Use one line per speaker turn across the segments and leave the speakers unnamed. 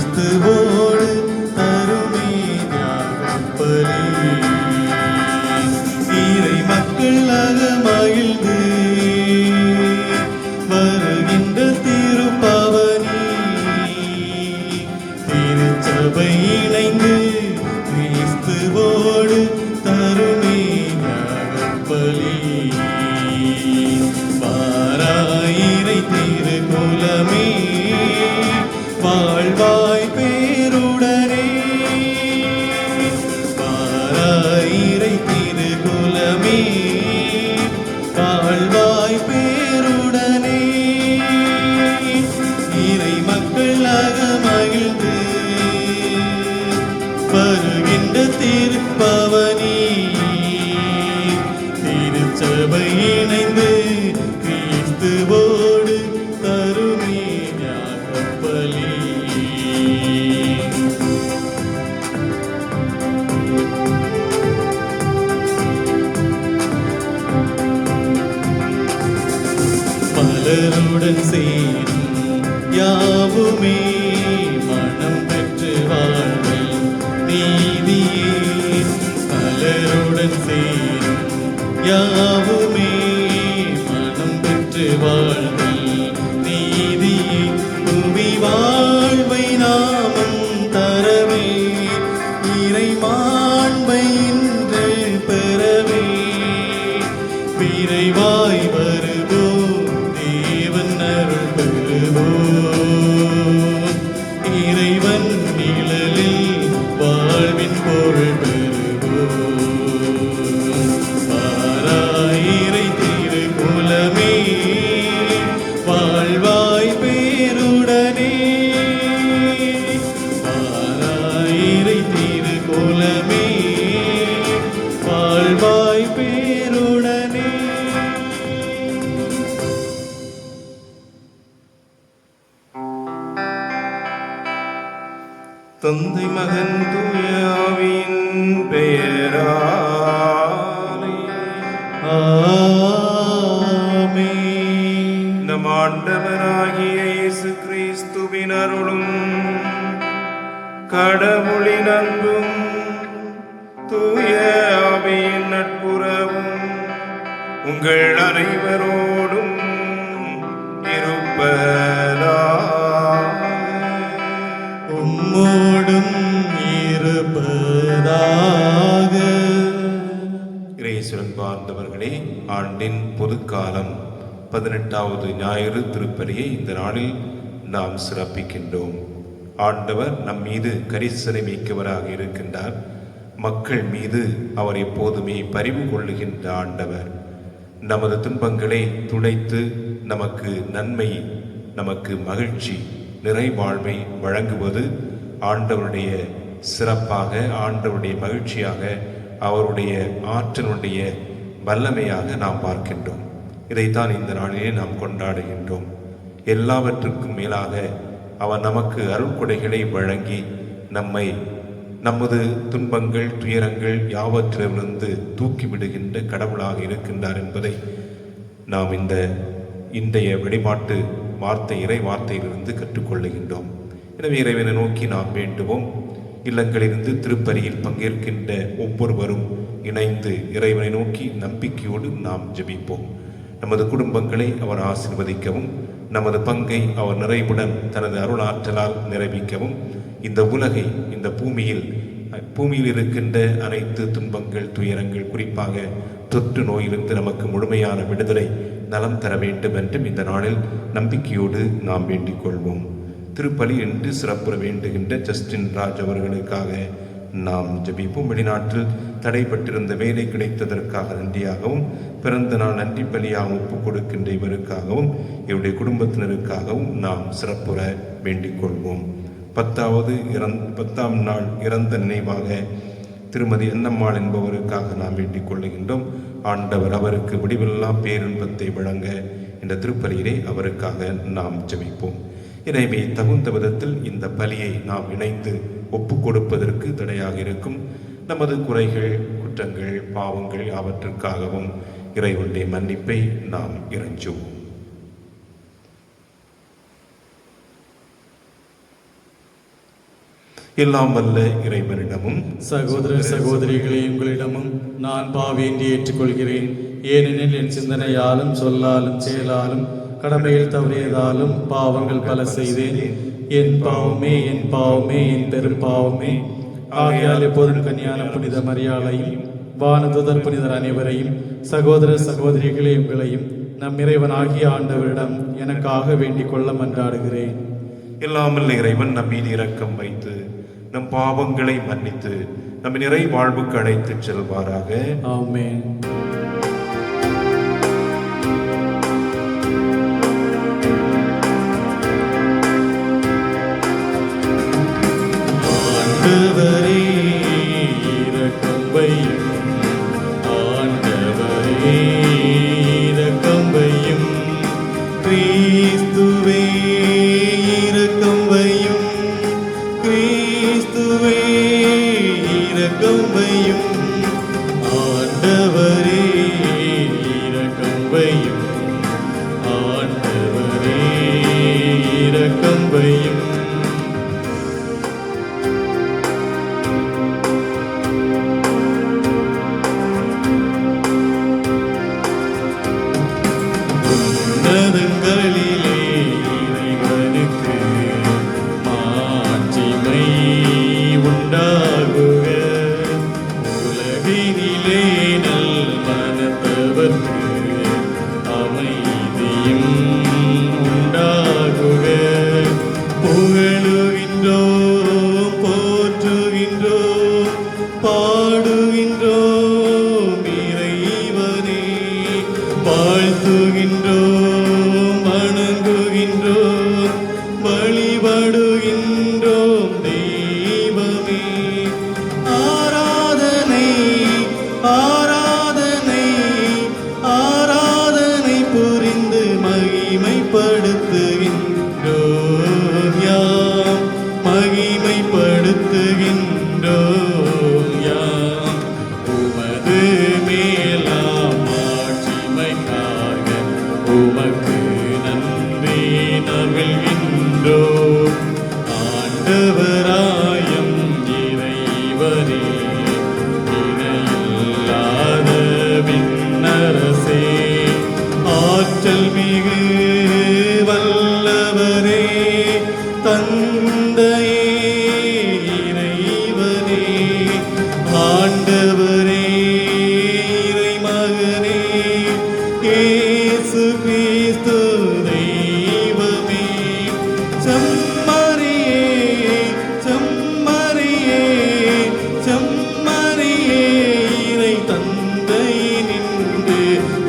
கிறிஸ்துவோடு தருமே ஞானப்பலி. இறை மக்களாக மகிழ்ந்து வருகின்ற திருப்பவனி, திருச்சபை இணைந்து கிறிஸ்துவோடு தருமே ஞானப்பலி. வாராயிரை திருக்குலமே வாழ்வாய் பேருடனே, வாராயிரை திருக்குலமே வாழ்வாய் பேருடனே. இறை மக்களாக மகிழ்ந்து வருகின்ற திருப்பவனி, திருச்சபை இணைந்து கிறிஸ்துவோடு தருமே ஞானப்பலி. மலருடன் சேரும் யாவுமே மனம் பெற்று வாழ்வல் நீதியே. மலருடன் சேரும் யாவுமே மனம் பெற்று வாழ்வல் நீதியே. புவி வாழ்வை நாமம் தரவே, இறை மாண்பை இன்று பெறவே, விரைவாய் வருவோம் தேவன் அருள் பெறுவோம். இறைவன் நிழலில் வாழ்வின் பொருள் பெறுவோம். வாராயிரை திருக்குலமே வாழ்வாய் பேருடனே, வாராயிரை திருக்குலமே வாழ்வாய் பேருடனே.
தந்தை மகன் தூய ஆவியின் பெயராலே
ஆமென்.
நம் ஆண்டவராகிய இயேசு கிறிஸ்துவின் அருளும் கடவுளின் அன்பும் தூய ஆவியின் நட்புறவும் உங்கள் அனைவரோடும் இருப்பதாக.
உம்மோடும் இருப்பதாக.
இறைசுரன் பார்ந்தவர்களே, ஆண்டின் பொதுக்காலம் 18வது ஞாயிறு திருப்பலியை இந்த நாளில் நாம் சிறப்பிக்கின்றோம். ஆண்டவர் நம் மீது கரிசனை மிக்கவராக இருக்கின்றார். மக்கள் மீது அவர் எப்போதுமே பரிவு கொள்ளுகின்ற ஆண்டவர். நமது துன்பங்களை துடைத்து நமக்கு நன்மை, நமக்கு மகிழ்ச்சி, நிறைவாழ்வை வழங்குவது ஆண்டவருடைய சிறப்பாக, ஆண்டவருடைய மகிழ்ச்சியாக, அவருடைய ஆற்றலுடைய வல்லமையாக நாம் பார்க்கின்றோம். இதைத்தான் இந்த நாளிலே நாம் கொண்டாடுகின்றோம். எல்லாவற்றுக்கும் மேலாக அவர் நமக்கு அருள்கொடைகளை வழங்கி நம்மை நமது துன்பங்கள், துயரங்கள் யாவற்றிலிருந்து தூக்கிவிடுகின்ற கடவுளாக இருக்கின்றார் என்பதை நாம் இன்றைய வெளிப்பாட்டு இறை வார்த்தையிலிருந்து கற்றுக்கொள்ளுகின்றோம். எனவே இறைவனை நோக்கி நாம் வேண்டுவோம். இல்லங்களிலிருந்து திருப்பலியில் பங்கேற்கின்ற ஒவ்வொருவரும் இணைந்து இறைவனை நோக்கி நம்பிக்கையோடு நாம் ஜெபிப்போம். நமது குடும்பங்களை அவர் ஆசீர்வதிக்கவும், நமது பங்கை அவர் நிறைவுடன் தனது அருளாற்றலால் நிறைவிக்கவும், இந்த உலகை, இந்த பூமியில் இருக்கின்ற அனைத்து துன்பங்கள், துயரங்கள், குறிப்பாக தொற்று நோயிலிருந்து நமக்கு முழுமையான விடுதலை, நலம் தர வேண்டும் என்றும் இந்த நாளில் நம்பிக்கையோடு நாம் வேண்டிக் கொள்வோம். திருப்பலி என்று சிறப்புற வேண்டுகின்ற ஜஸ்டின் ராஜ் அவர்களுக்காக நாம் ஜெபிப்போம். வெளிநாட்டில் தடைப்பட்டிருந்த வேலை கிடைத்ததற்காக நன்றியாகவும், பிறந்த நாள் நன்றி பலியாக ஒப்புக் கொடுக்கின்ற இவருக்காகவும், இவருடைய குடும்பத்தினருக்காகவும் நாம் சிறப்புற வேண்டிக் கொள்வோம். 10ஆம் நாள் இறந்த நினைவாக திருமதி அன்னம்மாள் என்பவருக்காக நாம் வேண்டிக் கொள்ளுகின்றோம். ஆண்டவர் அவருக்கு விடிவில்லா பேரின்பத்தை வழங்க இந்த திருப்பலியிலே அவருக்காக நாம் ஜெபிப்போம். எனவே தகுந்த விதத்தில் இந்த பலியை நாம் இணைந்து ஒப்புக் கொடுப்பதற்கு தடையாக இருக்கும் நமது குறைகள், குற்றங்கள், பாவங்கள் அவற்றுக்காகவும் இறைவனுடைய மன்னிப்பை நாம் இறைஞ்சுவோம். எல்லாம் வல்ல இறைவனிடமும்
சகோதரர் சகோதரிகளே, உங்களிடமும் நான் பாவி என்று ஏற்றுக்கொள்கிறேன். ஏனெனில் என் சிந்தனையாலும் சொல்லாலும் செயலாலும் கடமையில் தவறியதாலும் பாவங்கள் பல செய்தேன். என் பாவமே, என் பாவமே, என் பெரும் பாவமே. ஆகையால் எப்போதும் கன்னியான புனித மரியாளையும் வானதுதர் புனிதர் அனைவரையும் சகோதர சகோதரிகளே உங்களையும் நம் இறைவனாகிய ஆண்டவரிடம் எனக்காக வேண்டிக் கொள்ள மன்றாடுகிறேன்.
எல்லாம் வல்ல இறைவன் நம் மீது இரக்கம் வைத்து நம் பாவங்களை மன்னித்து நம் நிறை வாழ்வுக்கு அழைத்துச் செல்வாராக.
ஆமென். ஆண்டவரே இரக்கம் வையும், ஆண்டவரே இரக்கம் வையும், கிறிஸ்துவே இரக்கம் வையும், கிறிஸ்துவே இரக்கம் வையும், ஆண்டவரே இரக்கம் வையும், ஆண்டவரே இரக்கம் வையும். உன்னதங்களிலே இறைவனுக்கு மாட்சிமை உண்டாகுக. உலகினிலே நல் மனத்தவர்க்கு அமைதியும் உண்டாகுக. புகழுகின்றோம், போற்றுகின்றோம், பாடுகின்றோம் இறைவனே, வாழ்த்துகின்றோம், வணங்குகின்றோம், வழிபடுகின்றோம் தெய்வமே. ஆராதனை, ஆராதனை, ஆராதனை புரிந்து மகிமைப்படுத்துகின்றோம் யாம், மகிமைப்படுத்துகின்றோம் யாம். உமது மேலாம் மாட்சிமைக்காக உமக்கு நன்றி நல்கின்றோம். ஆண்டவராயம் இறைவனே, இணையில்லாத விண்ணரசே, ஆற்றல் மிகு வல்லவரே, தந்தையே இறைவனே, ஆண்டவரே இறைமகனே, இயேசு கிறிஸ்து தெய்வமே. செம்மறியே, செம்மறியே, செம்மறியே, இறை தந்தையினின்று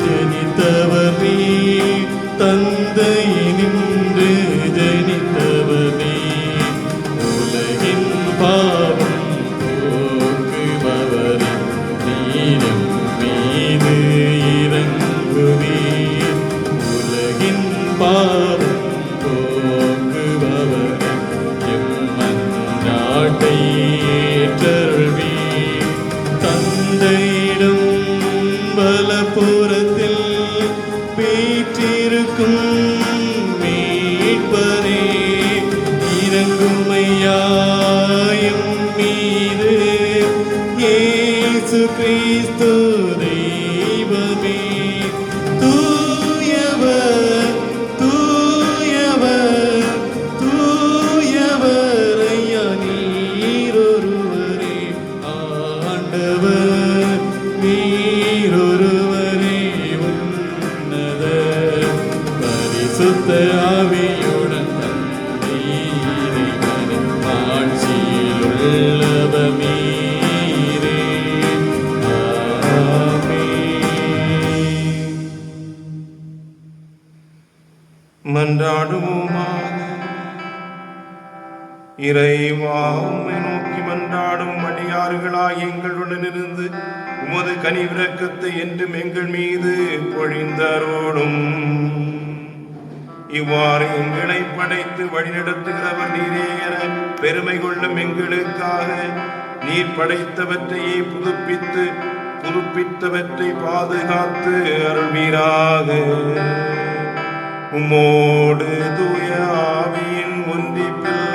ஜனித்தவர் நீ, தந்தையினின்று ஜனித்தவர் நீ. உலகின் பாவம் போக்குபவரே, நீரும் மீது இறங்குவீர். உலகின் பாவம் போக்குபவரே, எம்மன்றாட்டை ஏற்றருள்வீர். தந்தையிடம் வலப்புறத்தில் வீற்றிருக்கும் மீட்பரே, இறங்குமையாயும் மீது. இயேசு கிறிஸ்து தெய்வமே, தூயவர், தூயவர், தூயவர் ஐயா நீரொருவரே. ஆண்டவர் நீரொருவரே, உன்னத பரிசுத்த ஆவியுடன் இறைவனின் ஆட்சியில் உள்ளவர் நீரே. ஆமென்.
மன்றாடுவோமாக. இறைவா, உம்மை நோக்கி மன்றாடும் அடியார்களாய் எங்களுடன் இருந்து உமது கனிவிரக்கத்தை என்றும் எங்கள் மீது பொழிந்தருளும். இவ்வாறு எங்களை படைத்து வழிநடத்துகிறவர் நீரே என பெருமை கொள்ளும் எங்களுக்காக நீர் படைத்தவற்றையே புதுப்பித்தவற்றை பாதுகாத்து அருள்வீராக. உம்மோடு தூய ஆவியின் ஒன்றிப்பில்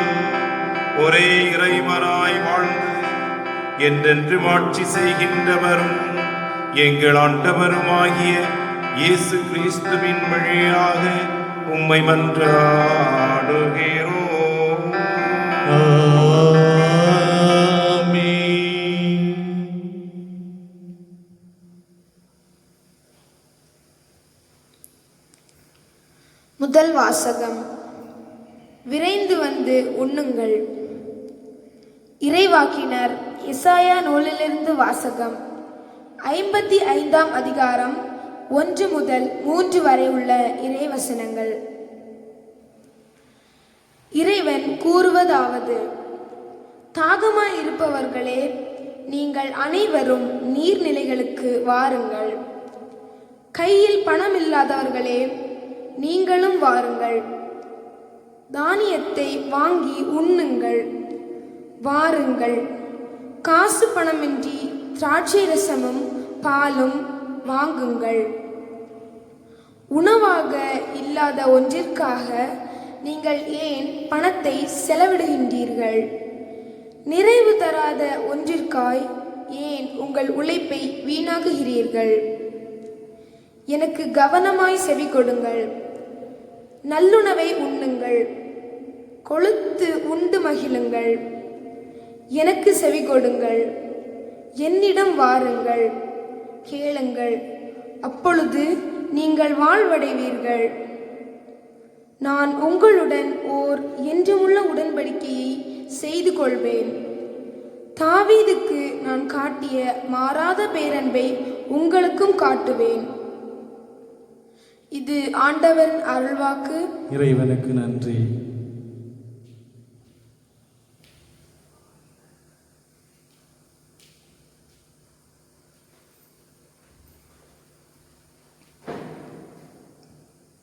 ஒரே இறைவனா என்றென்றும் ஆட்சி செய்கின்றவரும் எங்கள் ஆண்டவருமாகிய இயேசு கிறிஸ்துவின் வழியாக உம்மை மன்றாடுகிறோம்.
ஆமென்.
முதல் வாசகம். விரைந்து வந்து உண்ணுங்கள். இறைவாக்கினர் எசாயா நூலிலிருந்து வாசகம். 55ஆம் அதிகாரம் 1 முதல் 3 வரை உள்ள இறைவசனங்கள். இறைவன் கூறுவதாவது: தாகமாய் இருப்பவர்களே, நீங்கள் அனைவரும் நீர்நிலைகளுக்கு வாருங்கள். கையில் பணம் இல்லாதவர்களே, நீங்களும் வாருங்கள். தானியத்தை வாங்கி உண்ணுங்கள். வாருங்கள், காசு பணமின்றி திராட்சை ரசமும் பாலும் வாங்குங்கள். உணவாக இல்லாத ஒன்றிற்காக நீங்கள் ஏன் பணத்தை செலவிடுகின்றீர்கள்? நிறைவு தராத ஒன்றிற்காய் ஏன் உங்கள் உழைப்பை வீணாக்குகிறீர்கள்? எனக்கு கவனமாய் செவி கொடுங்கள். நல்லுணவை உண்ணுங்கள். கொழுத்து உண்டு மகிழுங்கள். எனக்கு செவி கொடுங்கள். என்னிடம் வாருங்கள், கேளுங்கள், அப்பொழுது நீங்கள் வாழ்வடைவீர்கள். நான் உங்களுடன் ஓர் என்றுமுள்ள உடன்படிக்கையை செய்து கொள்வேன். தாவீதுக்கு நான் காட்டிய மாறாத பேரன்பை உங்களுக்கும் காட்டுவேன். இது ஆண்டவரின் அருள்வாக்கு.
இறைவனுக்கு நன்றி.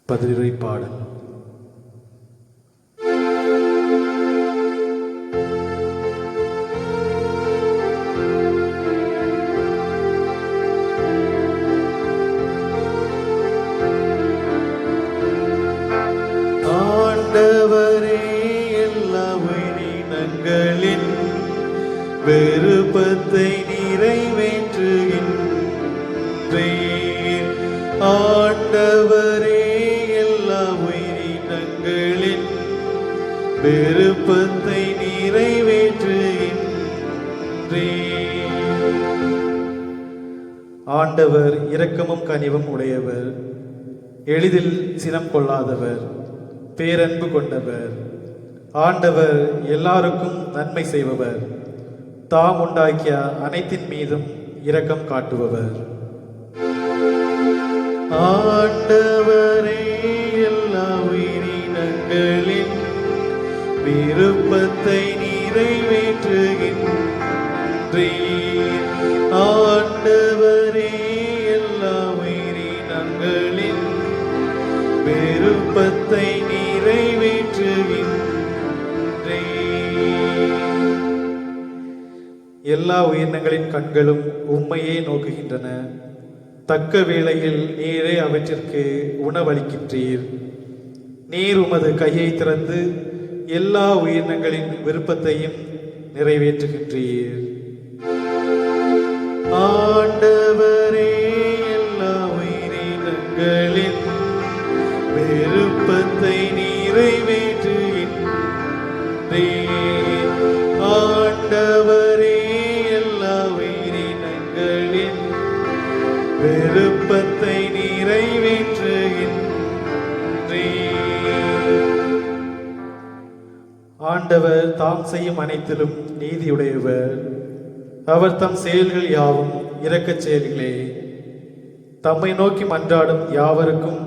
பதிலுரை பாடல். ஆண்டவரே, எல்லா உயிரினங்களின் விருப்பத்தை நிறைவேற்றுகின்றீர். ஆண்டவரே, எல்லா உயிரினங்களின் விருப்பத்தை நிறைவேற்றுகின்றீர். ஆண்டவர் இரக்கமும் கனிவும் உடையவர், எளிதில் சினம் கொள்ளாதவர், பேரன்பு கொண்டவர். ஆண்டவர் எல்லாருக்கும் நன்மை செய்பவர், தாம் உண்டாக்கிய அனைத்தின் மீதும் இரக்கம் காட்டுபவர். ஆண்டவரே, எல்லா உயிரினங்களின் விருப்பத்தை நிறைவேற்றுகின்றீர். ஆண்டவரே, எல்லா உயிரினங்களின் விருப்பத்தை எல்லா உயிரினங்களின் கண்களும் உம்மையே நோக்குகின்றன. தக்க வேளையில் நீரே அவற்றிற்கு உணவளிக்கின்றீர். நீர் உமது கையை திறந்து எல்லா உயிரினங்களின் விருப்பத்தையும் நிறைவேற்றுகின்றீர். ஆண்டவரே, எல்லா உயிரினங்களின் விருப்பத்தை நிறைவேற்றுகின்றீர். ஆண்டவரே, எல்லா உயிரினங்களின் விருப்பத்தை நிறைவேற்றுகின்றீர். ஆண்டவர் தாம் செய்யும் அனைத்திலும் நீதியுடையவர். அவர் தம் செயல்கள் யாவும் இரக்கச் செயல்களே. தம்மை நோக்கி மன்றாடும் யாவருக்கும்,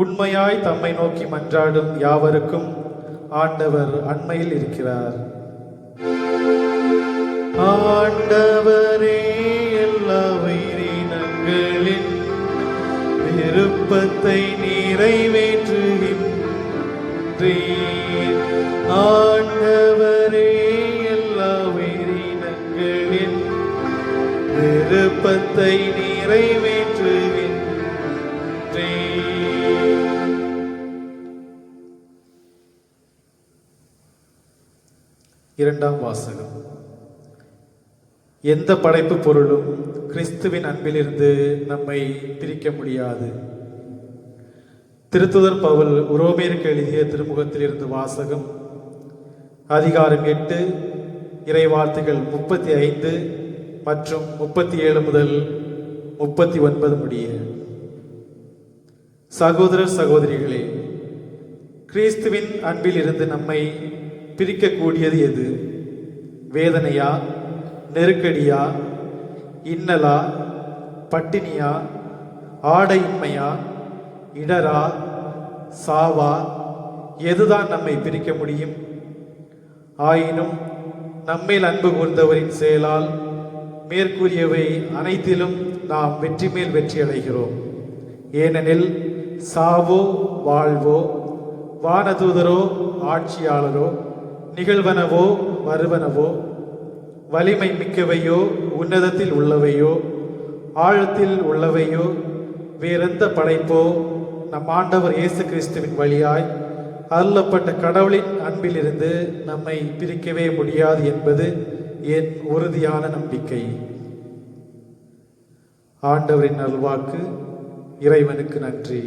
உண்மையாய் தம்மை நோக்கி மன்றாடும் யாவருக்கும் ஆண்டவர் அண்மையில் இருக்கிறார். ஆண்டவரே, எல்லா உயிரினங்களின் விருப்பத்தை நிறைவேற்றுகின்றீர். ஆண்டவரே, எல்லா உயிரினங்களின் விருப்பத்தை நிறைவேற்றுகின்றீர். இரண்டாம் வாசகம். எந்த படைப்பு பொருளும் கிறிஸ்துவின் அன்பிலிருந்து நம்மை பிரிக்க முடியாது. திருத்துதர் பவுல் உரோமையருக்கு எழுதிய திருமுகத்திலிருந்து வாசகம், அதிகாரம் 8, இறைவார்த்தைகள் 35 மற்றும் 37 முதல் 39 முடிய. சகோதரர் சகோதரிகளே, கிறிஸ்துவின் அன்பில் இருந்து நம்மை பிரிக்கக்கூடியது எது? வேதனையா, நெருக்கடியா, இன்னலா, பட்டினியா, ஆடையின்மையா, இடரா, சாவா? எதுதான் நம்மை பிரிக்க முடியும்? ஆயினும் நம்மேல் அன்பு கூர்ந்தவரின் செயலால் மேற்கூறியவை அனைத்திலும் நாம் வெற்றி மேல் வெற்றி அடைகிறோம். ஏனெனில் சாவோ வாழ்வோ, வானதூதரோ ஆட்சியாளரோ, நிகழ்வனவோ வருவனவோ, வலிமை மிக்கவையோ உன்னதத்தில் உள்ளவையோ ஆழத்தில் உள்ளவையோ, வேறெந்த படைப்போ நம் ஆண்டவர் இயேசு கிறிஸ்துவின் வழியாய் அருளப்பட்ட கடவுளின் அன்பிலிருந்து நம்மை பிரிக்கவே முடியாது என்பது என் உறுதியான நம்பிக்கை. ஆண்டவரின் நல்வாக்கு. இறைவனுக்கு நன்றி.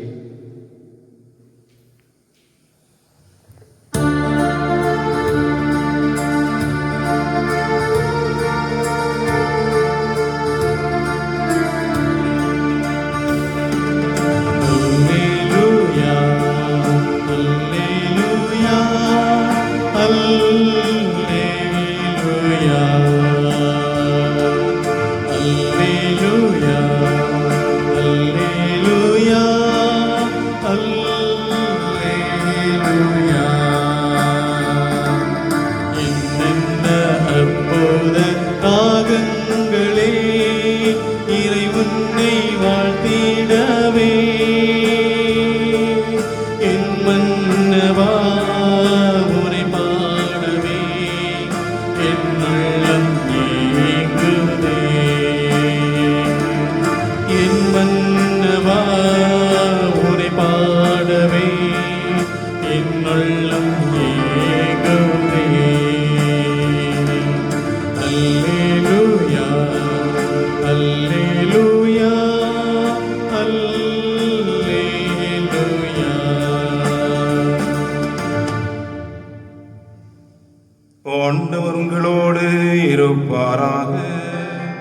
ஆண்டவர் உங்களோடு இருப்பாராக.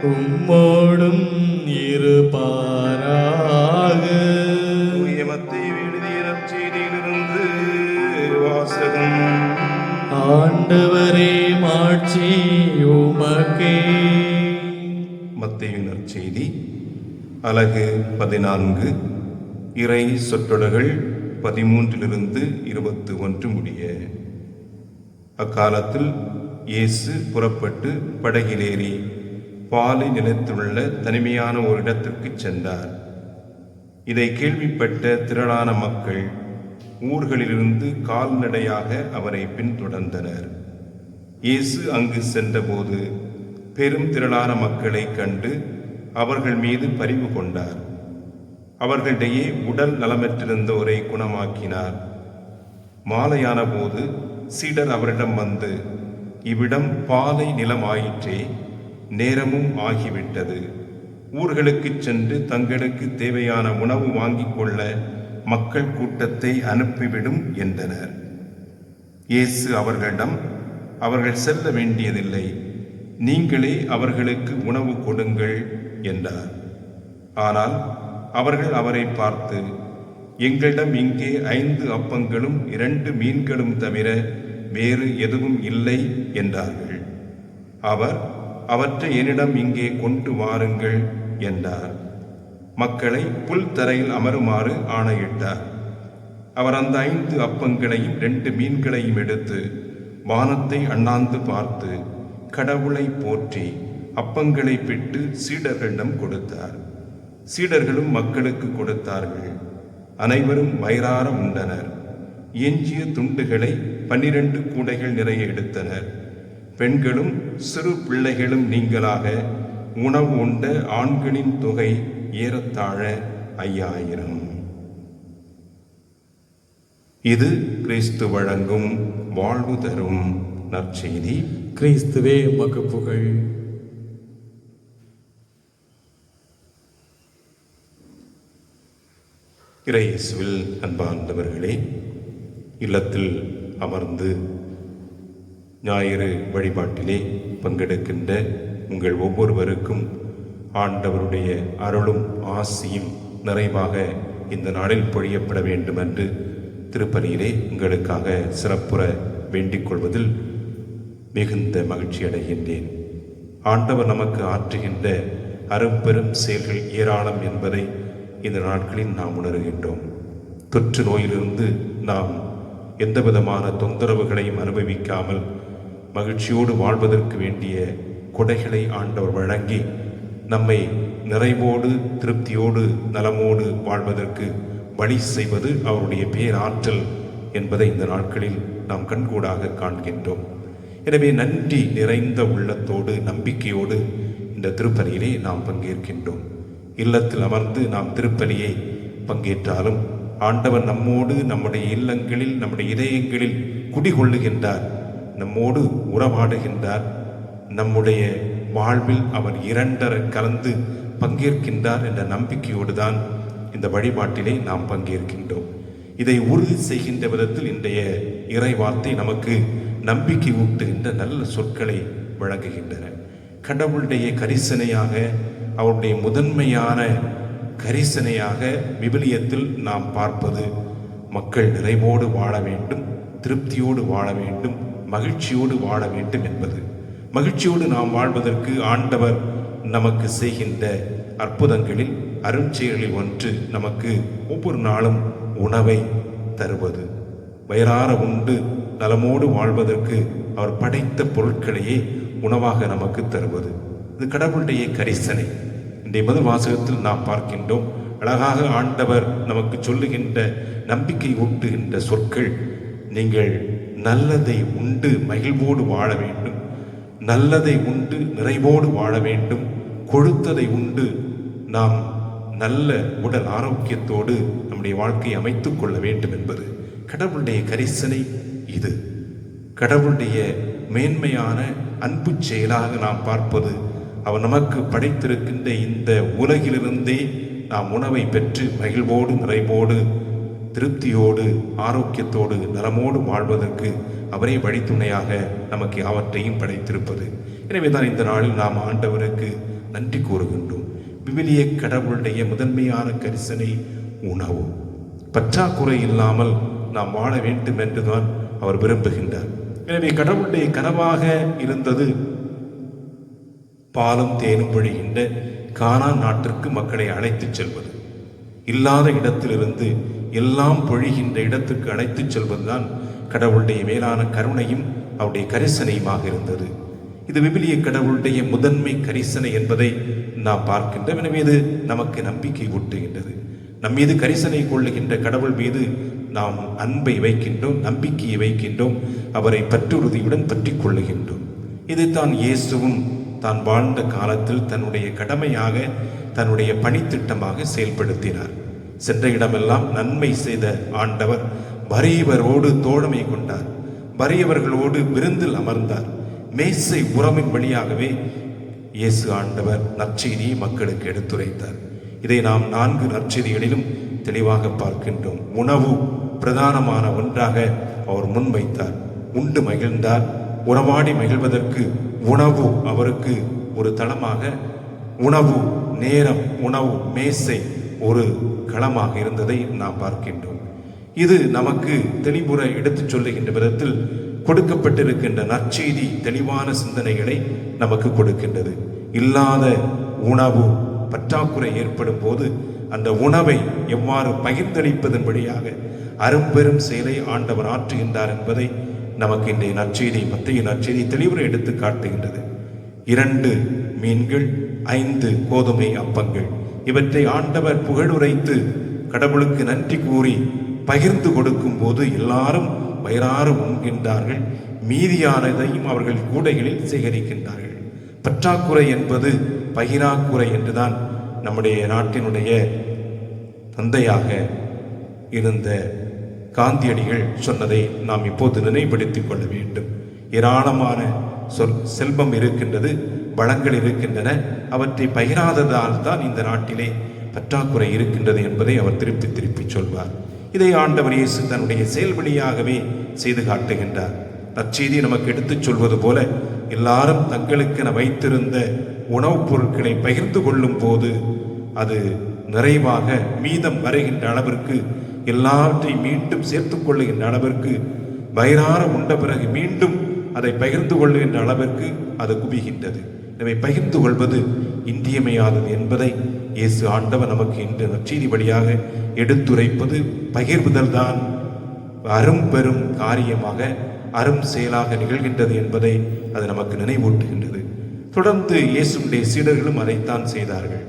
உம்மோடும் இருப்பாராக.
தூய மத்தேயு எழுதிய நற்செய்தியிலிருந்து வாசகம்.
ஆண்டவரே மாட்சி உமக்கே.
மத்தேயு நற்செய்தி அலகு 14, இறை சொற்றொடர்கள் 13 21 முடிய. அக்காலத்தில் இயேசு புறப்பட்டு படகிலேறி பாலை நிலத்துள்ள தனிமையான ஒரு இடத்திற்கு சென்றார். இதை கேள்விப்பட்ட திரளான மக்கள் ஊர்களிலிருந்து கால்நடையாக அவரை பின்தொடர்ந்தனர். இயேசு அங்கு சென்றபோது பெரும் திரளான மக்களை கண்டு அவர்கள் மீது பரிவு கொண்டார். அவர்களிடையே உடல் நலமற்றிருந்தோரை குணமாக்கினார். மாலையான போது சீடர் அவரிடம் வந்து, இவ்விடம் பாலை நிலமாயிற்றே, நேரமும் ஆகிவிட்டது. ஊர்களுக்கு சென்று தங்களுக்கு தேவையான உணவு வாங்கிக் கொள்ள மக்கள் கூட்டத்தை அனுப்பிவிடும் என்றனர். இயேசு அவர்களிடம், அவர்கள் செல்ல வேண்டியதில்லை, நீங்களே அவர்களுக்கு உணவு கொடுங்கள் என்றார். ஆனால் அவர்கள் அவரை பார்த்து, எங்களிடம் இங்கே 5 அப்பங்களும் 2 மீன்களும் தவிர வேறு எதுவும் இல்லை என்றார்கள். அவர், அவற்றை என்னிடம் இங்கே கொண்டு வாருங்கள் என்றார். மக்களை புல் தரையில் அமருமாறு ஆணையிட்டார். அவர் அந்த 5 அப்பங்களையும் 2 மீன்களையும் எடுத்து வானத்தை அண்ணாந்து பார்த்து கடவுளை போற்றி அப்பங்களை பிட்டு சீடர்களிடம் கொடுத்தார். சீடர்களும் மக்களுக்கு கொடுத்தார்கள். அனைவரும் வயிறார உண்டனர். எஞ்சிய துண்டுகளை 12 கூடைகள் நிறைய எடுத்தனர். பெண்களும் சிறு பிள்ளைகளும் நீங்களாக உணவு உண்ட ஆண்களின் தொகை ஏறத்தாழ 5000. இது கிறிஸ்து வழங்கும் வாழ்வு தரும் நற்செய்தி.
கிறிஸ்துவே உமக்கு புகழ்.
இறையேசுவில் அன்பார்ந்தவர்களே, இல்லத்தில் அமர்ந்து ஞாயிறு வழிபாட்டிலே பங்கெடுக்கின்ற உங்கள் ஒவ்வொருவருக்கும் ஆண்டவருடைய அருளும் ஆசியும் நிறைவாக இந்த நாளில் பொழியப்பட வேண்டும் என்று திருப்பலியிலே உங்களுக்காக சிறப்புற வேண்டிக் கொள்வதில் மிகுந்த மகிழ்ச்சி அடைகின்றேன். ஆண்டவர் நமக்கு ஆற்றுகின்ற அரும்பெரும் செயல்கள் ஏராளம் என்பதை இந்த நாட்களில் நாம் உணர்கின்றோம். தொற்று நோயிலிருந்து நாம் எந்த விதமான தொந்தரவுகளையும் அனுபவிக்காமல் மகிழ்ச்சியோடு வாழ்வதற்கு வேண்டிய கொடைகளை ஆண்டவர் வழங்கி நம்மை நிறைவோடு திருப்தியோடு நலமோடு வாழ்வதற்கு வழி செய்வது அவருடைய பேராற்றல் என்பதை இந்த நாட்களில் நாம் கண்கூடாக காண்கின்றோம். எனவே நன்றி நிறைந்த உள்ளத்தோடு நம்பிக்கையோடு இந்த திருப்பலியிலே நாம் பங்கேற்கின்றோம். இல்லத்தில் அமர்ந்து நாம் திருப்பலியை பங்கேற்றாலும் ஆண்டவர் நம்மோடு நம்முடைய இல்லங்களில் நம்முடைய இதயங்களில் குடிகொள்ளுகின்றார், நம்மோடு உறவாடுகின்றார். நம்முடைய வாழ்வில் அவர் இரண்டர கலந்து பங்கேற்கின்றார் என்ற நம்பிக்கையோடு தான் இந்த வழிபாட்டிலே நாம் பங்கேற்கின்றோம். இதை உறுதி செய்கின்ற விதத்தில் இன்றைய இறை வார்த்தை நமக்கு நம்பிக்கை ஊட்டுகின்ற நல்ல சொற்களை வழங்குகின்றன. கடவுளுடைய கரிசனையாக, அவருடைய முதன்மையான கரிசனையாக விவிலியத்தில் நாம் பார்ப்பது மக்கள் நிறைவோடு வாழ வேண்டும், திருப்தியோடு வாழ வேண்டும், மகிழ்ச்சியோடு வாழ வேண்டும் என்பது. மகிழ்ச்சியோடு நாம் வாழ்வதற்கு ஆண்டவர் நமக்கு செய்கின்ற அற்புதங்களில் அருஞ்செயலில் ஒன்று நமக்கு ஒவ்வொரு நாளும் உணவை தருவது. வயிறார உண்டு நலமோடு வாழ்வதற்கு அவர் படைத்த பொருட்களையே உணவாக நமக்கு தருவது. இது கடவுளுடைய கரிசனை. இன்றைய முதல் வாசகத்தில் நாம் பார்க்கின்றோம். அழகாக ஆண்டவர் நமக்கு சொல்லுகின்ற நம்பிக்கை ஊட்டுகின்ற சொற்கள், நீங்கள் நல்லதை உண்டு மகிழ்வோடு வாழ வேண்டும், நல்லதை உண்டு நிறைவோடு வாழ வேண்டும், கொழுத்ததை உண்டு நாம் நல்ல உடல் ஆரோக்கியத்தோடு நம்முடைய வாழ்க்கையை அமைத்துக் கொள்ள வேண்டும் என்பது கடவுளுடைய கரிசனை. இது கடவுளுடைய மேன்மையான அன்பு செயலாக நாம் பார்ப்பது. அவர் நமக்கு படைத்திருக்கின்ற இந்த உலகிலிருந்தே நாம் உணவை பெற்று மகிழ்வோடு நிறைவோடு திருப்தியோடு ஆரோக்கியத்தோடு நலமோடு வாழ்வதற்கு அவரே வழித்துணையாக நமக்கு அவற்றையும் படைத்திருப்பது. எனவே தான் இந்த நாளில் நாம் ஆண்டவருக்கு நன்றி கூறுகின்றோம். விவிலிய கடவுளுடைய முதன்மையான கரிசனை உணவு. பற்றாக்குறை இல்லாமல் நாம் வாழ வேண்டும் என்றுதான் அவர் விரும்புகின்றார். எனவே கடவுளுடைய கனவாக இருந்தது பாலும் தேனும் பொழிகின்ற கானான் நாட்டிற்கு மக்களை அழைத்துச் செல்வது. இல்லாத இடத்திலிருந்து எல்லாம் பொழிகின்ற இடத்திற்கு அழைத்துச் செல்வதுதான் கடவுளுடைய மேலான கருணையும் அவருடைய கரிசனையுமாக இருந்தது. இது விவிலிய கடவுளுடைய முதன்மை கரிசனை என்பதை நாம் பார்க்கின்றோம். எனவே இது நமக்கு நம்பிக்கை ஊட்டுகின்றது. நம் மீது கரிசனை கொள்ளுகின்ற கடவுள் மீது நாம் அன்பை வைக்கின்றோம், நம்பிக்கையை வைக்கின்றோம், அவரை பற்றுறுதியுடன் பற்றி கொள்ளுகின்றோம். இதைத்தான் இயேசுவும் தான் வாழ்ந்த காலத்தில் தன்னுடைய கடமையாக, தன்னுடைய பணித்திட்டமாக செயல்படுத்தினார். சென்ற இடமெல்லாம் நன்மை செய்த ஆண்டவர் வறியவரோடு தோழமை கொண்டார், வறியவர்களோடு விருந்தில் அமர்ந்தார். மேசை உறவின் வழியாகவே இயேசு ஆண்டவர் நற்செய்தியை மக்களுக்கு எடுத்துரைத்தார். இதை நாம் 4 நற்செய்திகளிலும் தெளிவாக பார்க்கின்றோம். உணவு பிரதானமான ஒன்றாக அவர் முன்வைத்தார். உண்டு மகிழ்ந்தார். உறவாடி மகிழ்வதற்கு உணவு அவருக்கு ஒரு தளமாக, உணவு நேரம், உணவு மேசை ஒரு களமாக இருந்ததை நாம் பார்க்கின்றோம். இது நமக்கு தெளிவுற எடுத்துச் சொல்லுகின்ற விதத்தில் கொடுக்கப்பட்டிருக்கின்ற நற்செய்தி தெளிவான சிந்தனைகளை நமக்கு கொடுக்கின்றது. இல்லாத உணவு பற்றாக்குறை ஏற்படும் போது அந்த உணவை எவ்வாறு பகிர்ந்தளிப்பதன் வழியாக அரும்பெரும் செயலை ஆண்டவர் ஆற்றுகின்றார் என்பதை நமக்கு இன்றைய நற்செய்தி, மத்திய நற்செய்தி தெளிவுற எடுத்து காட்டுகின்றது. 2 மீன்கள் 5 கோதுமை அப்பங்கள், இவற்றை ஆண்டவர் புகழுரைத்து கடவுளுக்கு நன்றி கூறி பகிர்ந்து கொடுக்கும் போது எல்லாரும் வயிறார உண்கின்றார்கள். மீதியானதையும் அவர்கள் கூடைகளில் சேகரிக்கின்றார்கள். பற்றாக்குறை என்பது பகிராக்குறை என்றுதான் நம்முடைய நாட்டினுடைய தந்தையாக இருந்த காந்தியடிகள் சொன்னதை நாம் இப்போது நினைவுபடுத்திக் கொள்ள வேண்டும். ஏராளமான செல்வம் இருக்கின்றது, வளங்கள் இருக்கின்றன. அவற்றை பகிராததால் தான் இந்த நாட்டிலே பற்றாக்குறை இருக்கின்றது என்பதை அவர் திருப்பி திருப்பி சொல்வார். இதை ஆண்டவர் இயேசு தன்னுடைய செயல்வழியாகவே செய்து காட்டுகின்றார். நற்செய்தி நமக்கு எடுத்துச் சொல்வது போல எல்லாரும் தங்களுக்கென வைத்திருந்த உணவுப் பொருட்களை பகிர்ந்து கொள்ளும் போது அது நிறைவாக மீதம் வருகின்ற அளவிற்கு, எல்லாவற்றையும் மீண்டும் சேர்த்து கொள்ளுகின்ற அளவிற்கு, வயிறார உண்ட பிறகு மீண்டும் அதை பகிர்ந்து கொள்ளுகின்ற அளவிற்கு அது குவிகின்றது. எனவே பகிர்ந்து கொள்வது இன்றியமையாதது என்பதை இயேசு ஆண்டவர் நமக்கு இன்று நற்செய்தி வழியாக எடுத்துரைப்பது பகிர்வுதல் தான் அரும்பெரும் காரியமாக, அரும் செயலாக நிகழ்கின்றது என்பதை அது நமக்கு நினைவூட்டுகின்றது. தொடர்ந்து இயேசுடைய சீடர்களும் அதைத்தான் செய்தார்கள்.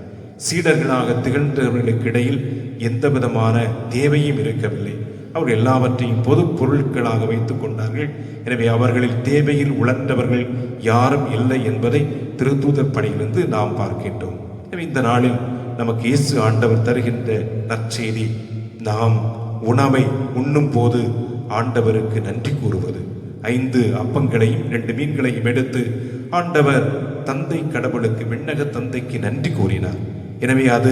சீடர்களாக திகழ்ந்தவர்களுக்கு இடையில் எந்த விதமான தேவையும் இருக்கவில்லை. அவர் எல்லாவற்றையும் பொது பொருட்களாக வைத்துக் கொண்டார்கள். எனவே அவர்களில் தேவையில் உழன்றவர்கள் யாரும் இல்லை என்பதை திருத்தூதர் பணியிலிருந்து நாம் பார்க்கின்றோம். எனவே இந்த நாளில் நமக்கு இயேசு ஆண்டவர் தருகின்ற நற்செய்தி, நாம் உணவை உண்ணும் போது ஆண்டவருக்கு நன்றி கூறுவது. 5 அப்பங்களையும் 2 மீன்களையும் எடுத்து ஆண்டவர் தந்தை கடவுளுக்கு, விண்ணக தந்தைக்கு நன்றி கூறினார். எனவே அது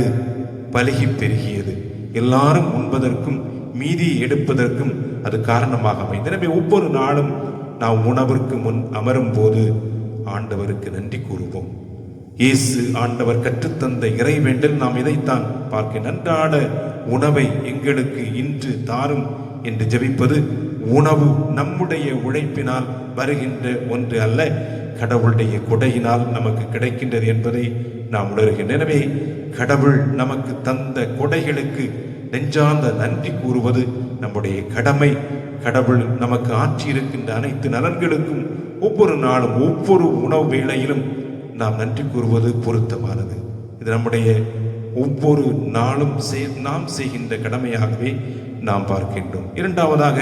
பலுகி பெருகியது. எல்லாரும் உண்பதற்கும் மீதியை எடுப்பதற்கும் அது காரணமாக அமைந்தது. எனவே ஒவ்வொரு நாளும் நாம் உணவிற்கு முன் அமரும் போது ஆண்டவருக்கு நன்றி கூறுவோம். இயேசு ஆண்டவர் கற்றுத்தந்த இறைவேண்டல் நாம் இதைத்தான் பார்க்க, நன்றாட உணவை எங்களுக்கு இன்று தாரும் என்று ஜெபிப்பது. உணவு நம்முடைய உழைப்பினால் வருகின்ற ஒன்று அல்ல, கடவுளுடைய கொடையினால் நமக்கு கிடைக்கின்றது என்பதை நாம் உணர்கின்றோம். எனவே கடவுள் நமக்கு தந்த கொடைகளுக்கு நெஞ்சார்ந்த நன்றி கூறுவது நம்முடைய கடமை. கடவுள் நமக்கு ஆற்றியிருக்கின்ற அனைத்து நலன்களுக்கும் ஒவ்வொரு நாளும் ஒவ்வொரு உணவு வேளையிலும் நாம் நன்றி கூறுவது பொருத்தமானது. இது நம்முடைய ஒவ்வொரு நாளும் நாம் செய்கின்ற கடமையாகவே நாம் பார்க்கின்றோம். இரண்டாவதாக,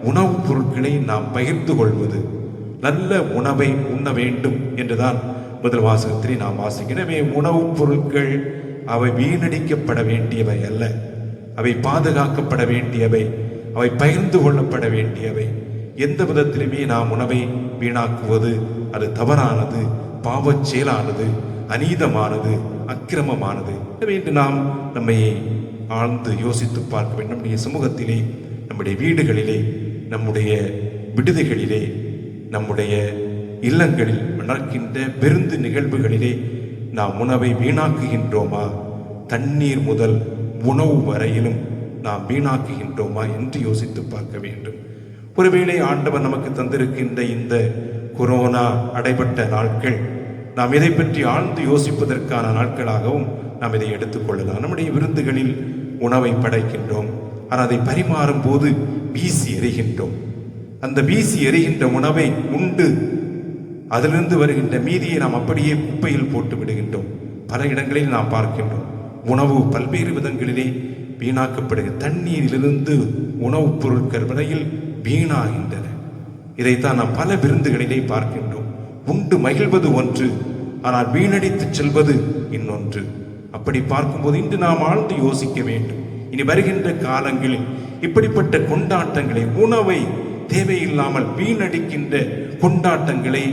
உணவுப் பொருட்களை நாம் பகிர்ந்து கொள்வது. நல்ல உணவை உண்ண வேண்டும் என்றுதான் முதல் வாசகத்திலே நாம் வாசிக்கிறோம். எனவே உணவுப் பொருட்கள் அவை வீணடிக்கப்பட வேண்டியவை அல்ல, அவை பாதுகாக்கப்பட வேண்டியவை, அவை பகிர்ந்து கொள்ளப்பட வேண்டியவை. எந்த விதத்திலுமே நாம் உணவை வீணாக்குவது அது தவறானது, பாவச் செயலானது, அநீதமானது, அக்கிரமமானது. எனவே இன்று நாம் நம்மை ஆழ்ந்து யோசித்து பார்க்க வேண்டும். நம்முடைய சமூகத்திலே, நம்முடைய வீடுகளிலே, நம்முடைய விடுதிகளிலே, நம்முடைய இல்லங்களில் நடக்கின்ற விருந்து நிகழ்வுகளிலே நாம் உணவை வீணாக்குகின்றோமா? தண்ணீர் முதல் உணவு வரையிலும் நாம் வீணாக்குகின்றோமா என்று யோசித்து பார்க்க வேண்டும். ஒருவேளை ஆண்டவர் நமக்கு தந்திருக்கின்ற இந்த கொரோனா அடைபட்ட நாட்கள் நாம் இதை பற்றி ஆழ்ந்து யோசிப்பதற்கான நாட்களாகவும் நாம் இதை எடுத்துக்கொள்ளலாம். நம்முடைய விருந்துகளில் உணவை படைக்கின்றோம், ஆனால் அதை பரிமாறும் போது வீசி எறிகின்றோம். அந்த வீசி எறிகின்ற உணவை உண்டு அதிலிருந்து வருகின்ற மீதியை நாம் அப்படியே குப்பையில் போட்டு விடுகின்றோம். பல இடங்களில் நாம் பார்க்கின்றோம். உணவு பல்வேறு விதங்களிலே வீணாக்கப்படுகிறது. தண்ணீரிலிருந்து உணவுப் பொருட்கள் வரையில் வீணாகின்றன. இதைத்தான் நாம் பல விருந்துகளிலே பார்க்கின்றோம். உண்டு மகிழ்வது ஒன்று, ஆனால் வீணடித்து செல்வது இன்னொன்று. அப்படி பார்க்கும்போது இன்று நாம் ஆழ்ந்து யோசிக்க வேண்டும். இனி வருகின்ற காலங்களில் இப்படிப்பட்ட கொண்டாட்டங்களை, உணவை தேவையில்லாமல் வீணடிக்கின்ற கொண்டாட்டங்களை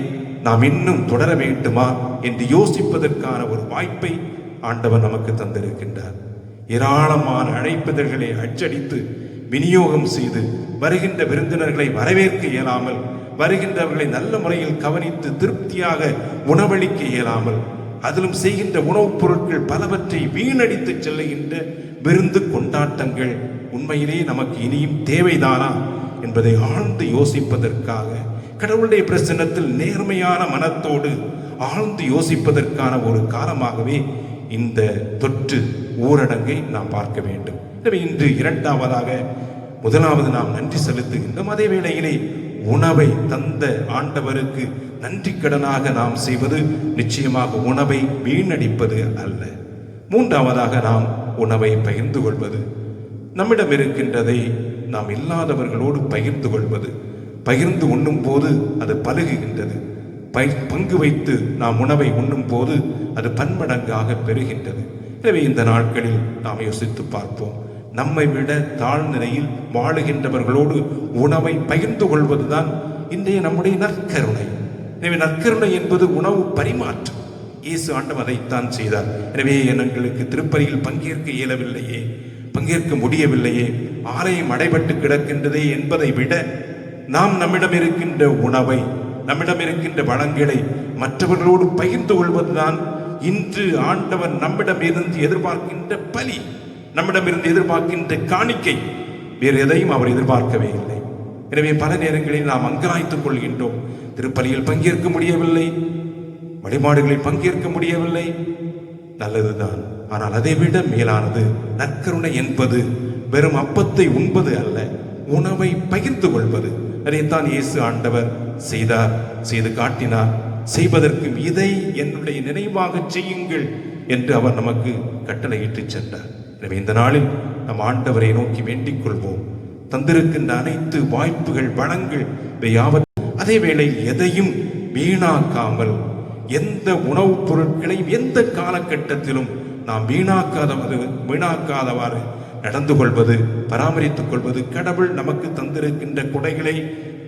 நாம் இன்னும் தொடர வேண்டுமா என்று யோசிப்பதற்கான ஒரு வாய்ப்பை ஆண்டவர் நமக்கு தந்திருக்கின்றார். ஏராளமான அழைப்பிதழ்களை அச்சடித்து விநியோகம் செய்து வருகின்ற விருந்தினர்களை வரவேற்க இயலாமல், வருகின்றவர்களை நல்ல முறையில் கவனித்து திருப்தியாக உணவளிக்க இயலாமல், அதிலும் செய்கின்ற உணவுப் பொருட்கள் பலவற்றை வீணடித்து செல்லுகின்ற விருந்து கொண்டாட்டங்கள் உண்மையிலே நமக்கு இனியும் தேவைதானா என்பதை ஆழ்ந்து யோசிப்பதற்காக, கடவுளுடைய பிரசன்னத்தில் நேர்மையான மனத்தோடு ஆழ்ந்து யோசிப்பதற்கான ஒரு காலமாகவே இந்த தொற்று ஊரடங்கை நாம் பார்க்க வேண்டும். எனவே இன்று இரண்டாவதாக, முதலாவது நாம் நன்றி செலுத்துகின்றோம். அதே வேளையிலே உணவை தந்த ஆண்டவருக்கு நன்றி கடனாக நாம் செய்வது நிச்சயமாக உணவை வீணடிப்பது அல்ல. மூன்றாவதாக நாம் உணவை பகிர்ந்து கொள்வது. நம்மிடம் இருக்கின்றதை நாம் இல்லாதவர்களோடு பகிர்ந்து கொள்வது. பகிர்ந்து உண்ணும் போது அது பலுகுகின்றது. பங்கு வைத்து நாம் உணவை உண்ணும் போது அது பன்மடங்காக பெறுகின்றது. எனவே இந்த நாட்களில் நாம் யோசித்து பார்ப்போம். நம்மை விட தாழ்நிலையில் வாழுகின்றவர்களோடு உணவை பகிர்ந்து கொள்வதுதான் இன்றைய நம்முடைய நற்கருணை. எனவே நற்கருணை என்பது உணவு பரிமாற்றம். இயேசு ஆண்டவர் அதைத்தான் செய்தார். எனவே எங்களுக்கு திருப்பலியில் பங்கேற்க இயலவில்லையே, பங்கேற்க முடியவில்லையே, ஆலயம் அடைபட்டு கிடக்கின்றதே என்பதை விட நாம் நம்மிடம் இருக்கின்ற உணவை, நம்மிடம் இருக்கின்ற வளங்களை மற்றவர்களோடு பகிர்ந்து கொள்வதுதான் இன்று ஆண்டவர் நம்மிடம் இருந்து எதிர்பார்க்கின்ற பலி, நம்மிடமிருந்து எதிர்பார்க்கின்ற காணிக்கை. வேறு எதையும் அவர் எதிர்பார்க்கவே இல்லை. எனவே பல நேரங்களில் நாம் அங்கலாய்த்துக் கொள்கின்றோம். திருப்பலியில் பங்கேற்க முடியவில்லை, வழிபாடுகளில் பங்கேற்க முடியவில்லை. நல்லதுதான். ஆனால் அதைவிட மேலானது நற்கருணை என்பது வெறும் அப்பத்தை உண்பது அல்ல, உணவை பகிர்ந்து கொள்வது. அதைத்தான் இயேசு ஆண்டவர் செய்தார், செய்து காட்டினார். செய்வதற்கும் இதை என்னுடைய நினைவாக செய்யுங்கள் என்று அவர் நமக்கு கட்டளையிட்டு சென்றார். எனவே இந்த நாளில் நம் ஆண்டவரை நோக்கி வேண்டிக் கொள்வோம். தந்திருக்கின்ற அனைத்து வாய்ப்புகள், வளங்கள் அதே வேளை எதையும் வீணாக்காமல், எந்த உணவுப் பொருட்களையும் எந்த காலகட்டத்திலும் நாம் வீணாக்காதவாறு நடந்து கொள்வது, பராமரித்துக் கொள்வது, கடவுள் நமக்கு தந்திருக்கின்ற கொடைகளை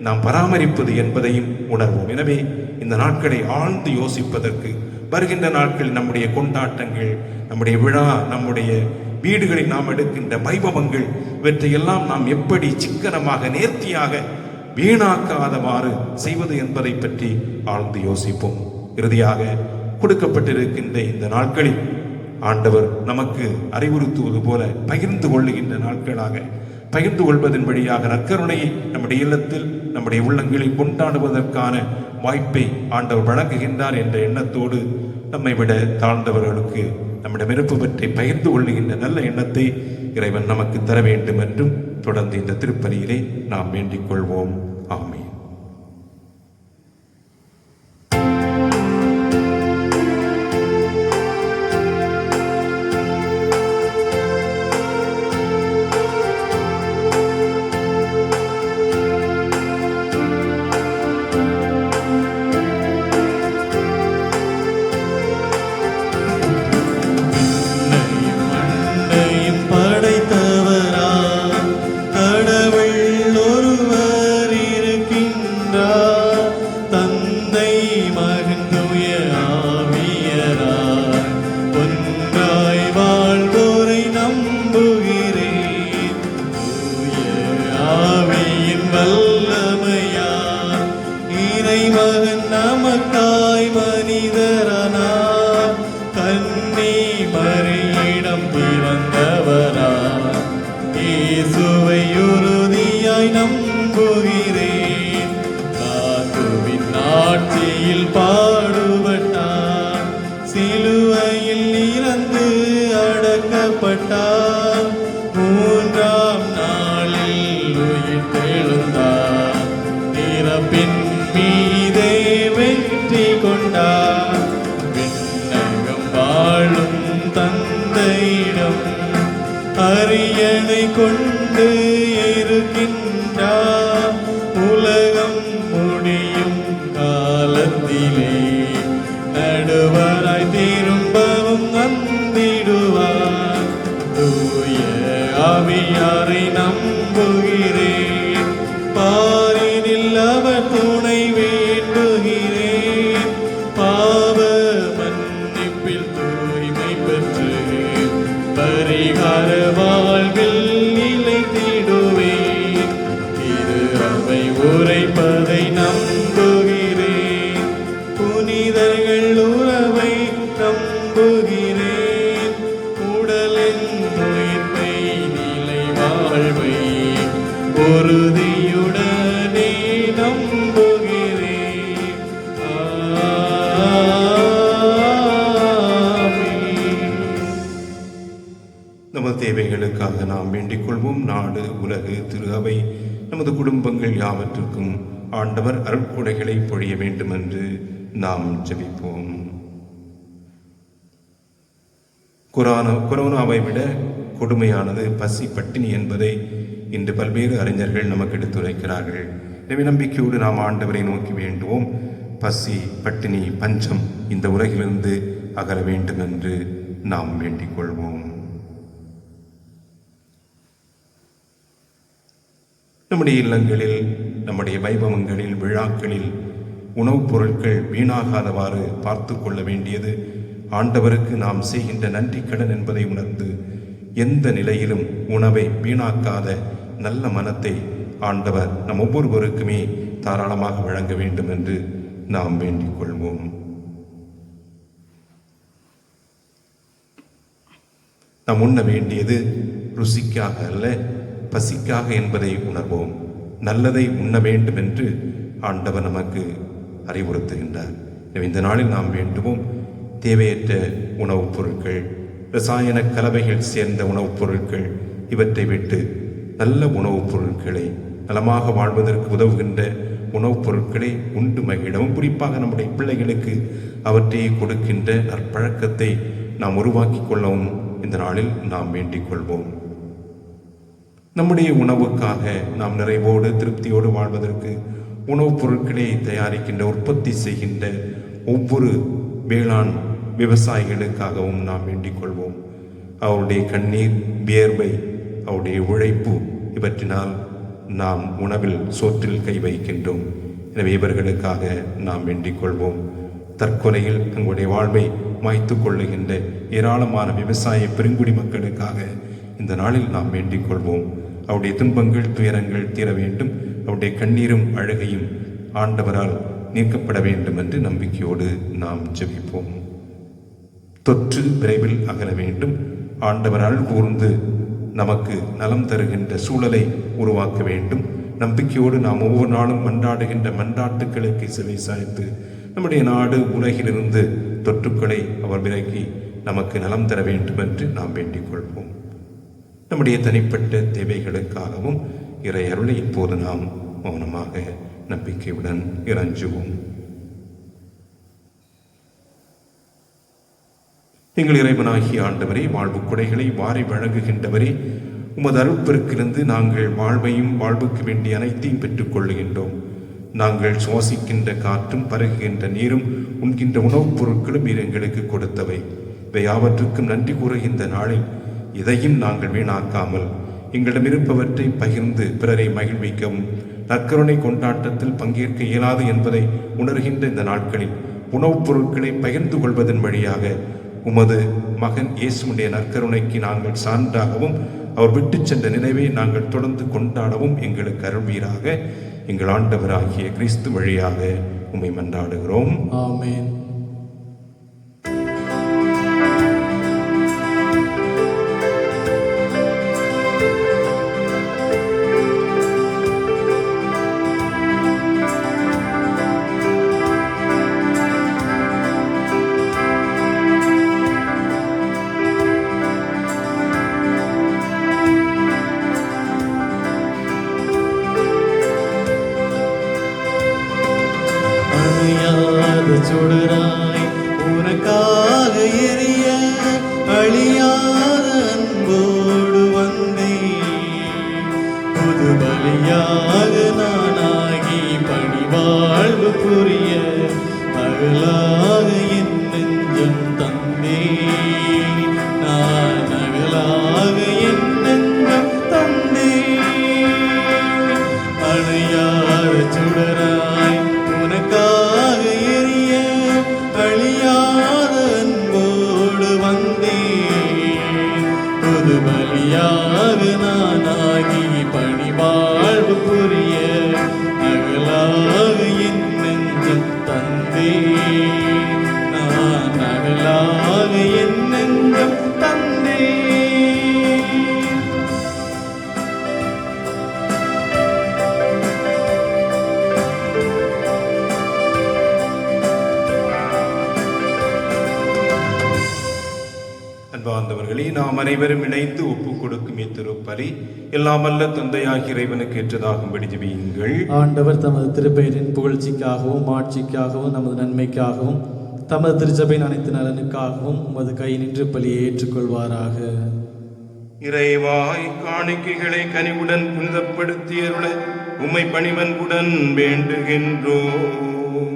நாம் பராமரிப்பது என்பதையும் உணர்வோம். எனவே இந்த நாட்களை ஆழ்ந்து யோசிப்பதற்கு, வருகின்ற நாட்களில் நம்முடைய கொண்டாட்டங்கள், நம்முடைய விழா, நம்முடைய வீடுகளில் நாம் எடுக்கின்ற வைபவங்கள், இவற்றையெல்லாம் நாம் எப்படி சிக்கனமாக, நேர்த்தியாக, வீணாக்காதவாறு செய்வது என்பதை பற்றி ஆழ்ந்து யோசிப்போம். இறுதியாக கொடுக்கப்பட்டிருக்கின்ற இந்த நாட்களில் ஆண்டவர் நமக்கு அறிவுறுத்துவது போல பகிர்ந்து கொள்ளுகின்ற நாட்களாக, பகிர்ந்து கொள்வதன் வழியாக நற்கருணையை நம்முடைய இல்லத்தில், நம்முடைய உள்ளங்களில் கொண்டாடுவதற்கான வாய்ப்பை ஆண்டவர் வழங்குகின்றார் என்ற எண்ணத்தோடு நம்மை விட தாழ்ந்தவர்களுக்கு நம்மிடம் இருப்பவற்றை பகிர்ந்து கொள்ளுகின்ற நல்ல எண்ணத்தை இறைவன் நமக்கு தர வேண்டும் என்றும் தொடர்ந்து இந்த திருப்பலியிலே நாம் வேண்டிக் கொள்வோம். ஆமென்.
அரியணை கொண்டு இருக்கின்றார், உலகம் முடியும் காலத்திலே நடுவராய் திரும்பவும் வந்திடுவார். தூய ஆவியாரை நம்புகிறேன், பாரினில் அவர் துணை வேண்டுகிறேன். பாவ மன்னிப்பில் தூய்மை பெற்று பரிகார வாழ்வில் நிலைத்திடுவேன். திரு அவை உரைப்பதை நம்புகிறேன், புனிதர்கள் உறவை நம்புகிறேன். உடலின் உயிர்ப்பை நிலை வாழ்வை உறுதியுடனே நம்புகிறேன்.
நமது தேவைகளுக்காக நாம் வேண்டிக் கொள்வோம். நாடு, உலகு, திரு அவை, நமது குடும்பங்கள் யாவற்றுக்கும் ஆண்டவர் அருட்கொடைகளை பொழிய வேண்டும் என்று நாம் ஜெபிப்போம். கொரோனாவை விட கொடுமையானது பசி, பட்டினி என்பதை இன்று பல்வேறு அறிஞர்கள் நமக்கு எடுத்துரைக்கிறார்கள். எனவே நம்பிக்கையோடு நாம் ஆண்டவரை நோக்கி வேண்டுவோம். பசி, பட்டினி, பஞ்சம் இந்த உலகிலிருந்து அகல வேண்டும் என்று நாம் வேண்டிக் கொள்வோம். நம்முடைய இல்லங்களில், நம்முடைய வைபவங்களில், விழாக்களில் உணவுப் பொருட்கள் வீணாகாதவாறு பார்த்து கொள்ள வேண்டியது ஆண்டவருக்கு நாம் செய்கின்ற நன்றி கடன் என்பதை உணர்ந்து எந்த நிலையிலும் உணவை வீணாக்காத நல்ல மனத்தை ஆண்டவர் நம் ஒவ்வொருவருக்குமே தாராளமாக வழங்க வேண்டும் என்று நாம் வேண்டிக் கொள்வோம். நாம் உண்ண வேண்டியது ருசிக்காக அல்ல, பசிக்காக என்பதை உணர்வோம். நல்லதை உண்ண வேண்டும் என்று ஆண்டவர் நமக்கு அறிவுறுத்துகின்றார். இந்த நாளில் நாம் வேண்டுவோம், தேவையற்ற உணவுப் பொருட்கள், ரசாயன கலவைகள் சேர்ந்த உணவுப் பொருட்கள் இவற்றை விட்டு நல்ல உணவுப் பொருட்களை, நலமாக வாழ்வதற்கு உதவுகின்ற உணவுப் பொருட்களை உண்டு மகிழவும், குறிப்பாக நம்முடைய பிள்ளைகளுக்கு அவற்றை கொடுக்கின்ற நற்பழக்கத்தை நாம் உருவாக்கி கொள்ளவும் இந்த நாளில் நாம் வேண்டிக் கொள்வோம். நம்முடைய உணவுக்காக நாம் நிறைவோடு திருப்தியோடு வாழ்வதற்கு உணவுப் பொருட்களை தயாரிக்கின்ற, உற்பத்தி செய்கின்ற ஒவ்வொரு வேளாண் விவசாயிகளுக்காகவும் நாம் வேண்டிக் கொள்வோம். அவருடைய கண்ணீர், வியர்வை, அவருடைய உழைப்பு இவற்றினால் நாம் உணவில், சோற்றில் கை வைக்கின்றோம். எனவே இவர்களுக்காக நாம் வேண்டிக் கொள்வோம். தற்கொலையில் தங்களுடைய வாழ்வை மாய்த்து கொள்ளுகின்ற ஏராளமான விவசாய பெருங்குடி மக்களுக்காக இந்த நாளில் நாம் வேண்டிக் கொள்வோம். அவருடைய துன்பங்கள், துயரங்கள் தீர வேண்டும். அவருடைய கண்ணீரும் அழுகையும் ஆண்டவரால் நீக்கப்பட வேண்டும் என்று நம்பிக்கையோடு நாம் ஜெபிப்போம். தொற்று விரைவில் அகல வேண்டும். ஆண்டவரால் கூர்ந்து நமக்கு நலம் தருகின்ற சூழலை உருவாக்க வேண்டும். நம்பிக்கையோடு நாம் ஒவ்வொரு நாளும் மன்றாடுகின்ற மன்றாட்டுக்களுக்கு செவி சாய்த்து நம்முடைய நாடு உலகிலிருந்து தொற்றுக்களை அவர் விலக்கி நமக்கு நலம் தர வேண்டும் என்று நாம் வேண்டிக் கொள்வோம். நம்முடைய தனிப்பட்ட தேவைகளுக்காகவும் இறை அருளை இப்போது நாம் மௌனமாக நம்பிக்கையுடன் இறைஞ்சுவோம். எங்கள் இறைவனாகிய ஆண்டவரே, வாழ்வு கொடைகளை வாரி வழங்குகின்றவரே, உமது அருட்பெருக்கிலிருந்து நாங்கள் வாழ்வையும் வாழ்வுக்கு வேண்டிய அனைத்தையும் பெற்றுக் கொள்ளுகின்றோம். நாங்கள் சுவாசிக்கின்ற காற்றும், பருகுகின்ற நீரும், உண்கின்ற உணவுப் பொருட்களும் நீர் எங்களுக்கு கொடுத்தவை. இவை யாவற்றுக்கும் நன்றி கூறுகின்ற நாளில் இதையும் நாங்கள் வீணாக்காமல் எங்களிடம் இருப்பவற்றை பகிர்ந்து பிறரை மகிழ்விக்கவும், நற்கருணை கொண்டாட்டத்தில் பங்கேற்க இயலாது என்பதை உணர்கின்ற இந்த நாட்களில் உணவுப் பொருட்களை பகிர்ந்து கொள்வதன் வழியாக உமது மகன் இயேசுடைய நற்கருணைக்கு நாங்கள் சான்றாகவும், அவர் விட்டு சென்ற நினைவை நாங்கள் தொடர்ந்து கொண்டாடவும் எங்களுக்கு அருள்வீராக. எங்கள் ஆண்டவராகிய கிறிஸ்து வழியாக உம்மை மன்றாடுகிறோம்.
ஆமென். சுடராய் உனக்காக எரிய அழியாத அன்போடு வந்தேன். புது பலியாக நானாகி பணிவாழ்வு புரிய அகலாக என் நெஞ்சம் தந்தேன். நான் அகலாக என் நெஞ்சம் தந்தேன். அணையாத சுடராய் உனக்காக எரிய அழியாத அன்போடு வந்தேன். புது பலியாக நானாகி பணிவாழ்வு புரிய அகலாக என் நெஞ்சம் தந்தேன். நான் அகலாக என் நெஞ்சம் தந்தேன்.
அன்பார்ந்தவர்களே, நாம் அனைவரும் இணைந்து ஒப்புக் கொடுக்கும் இத்திருப்பலி எல்லாம் வல்ல தந்தையாகிய இறைவனுக்கு ஏற்றதாகும்படி ஜெபியுங்கள்.
ஆண்டவர் தமது திருப்பெயரின் புகழ்ச்சிக்காகவும் ஆட்சிக்காகவும் நமது நன்மைக்காகவும் தமது திருச்சபையின் அனைத்து நலனுக்காகவும் உமது கை நின்று பலியை ஏற்றுக்கொள்வாராக.
இறைவாய் காணிக்கைகளை கனிவுடன் புனிதப்படுத்தியருள உம்மை பணிவன்புடன் வேண்டுகின்றோம்.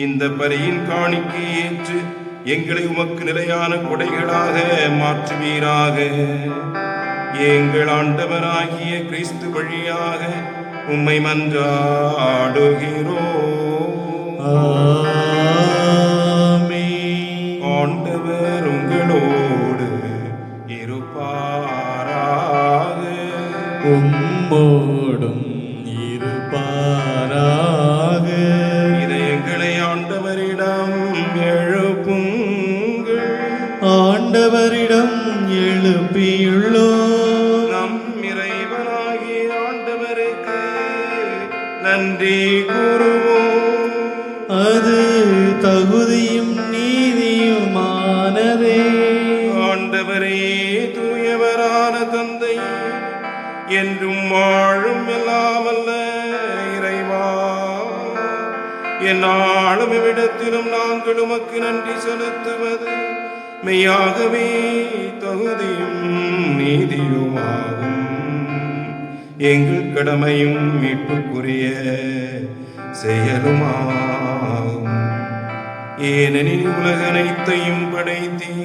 இந்த பலியின் காணிக்கை ஏற்று எங்களை உமக்கு நிலையான கொடைகளாக மாற்றுவீராக. எங்கள் ஆண்டவராகிய கிறிஸ்து வழியாக உம்மை மன்றாடுகிறோம். என்னாலும் இவ்விடத்திலும் நாங்கள் உமக்கு நன்றி செலுத்துவது மெய்யாகவே தகுதியும் நீதியுமாகும். எங்கள் கடமையும் மீட்புக்குரிய செயலுமாகும். ஏனெனில் உலக அனைத்தையும் படைத்தீ,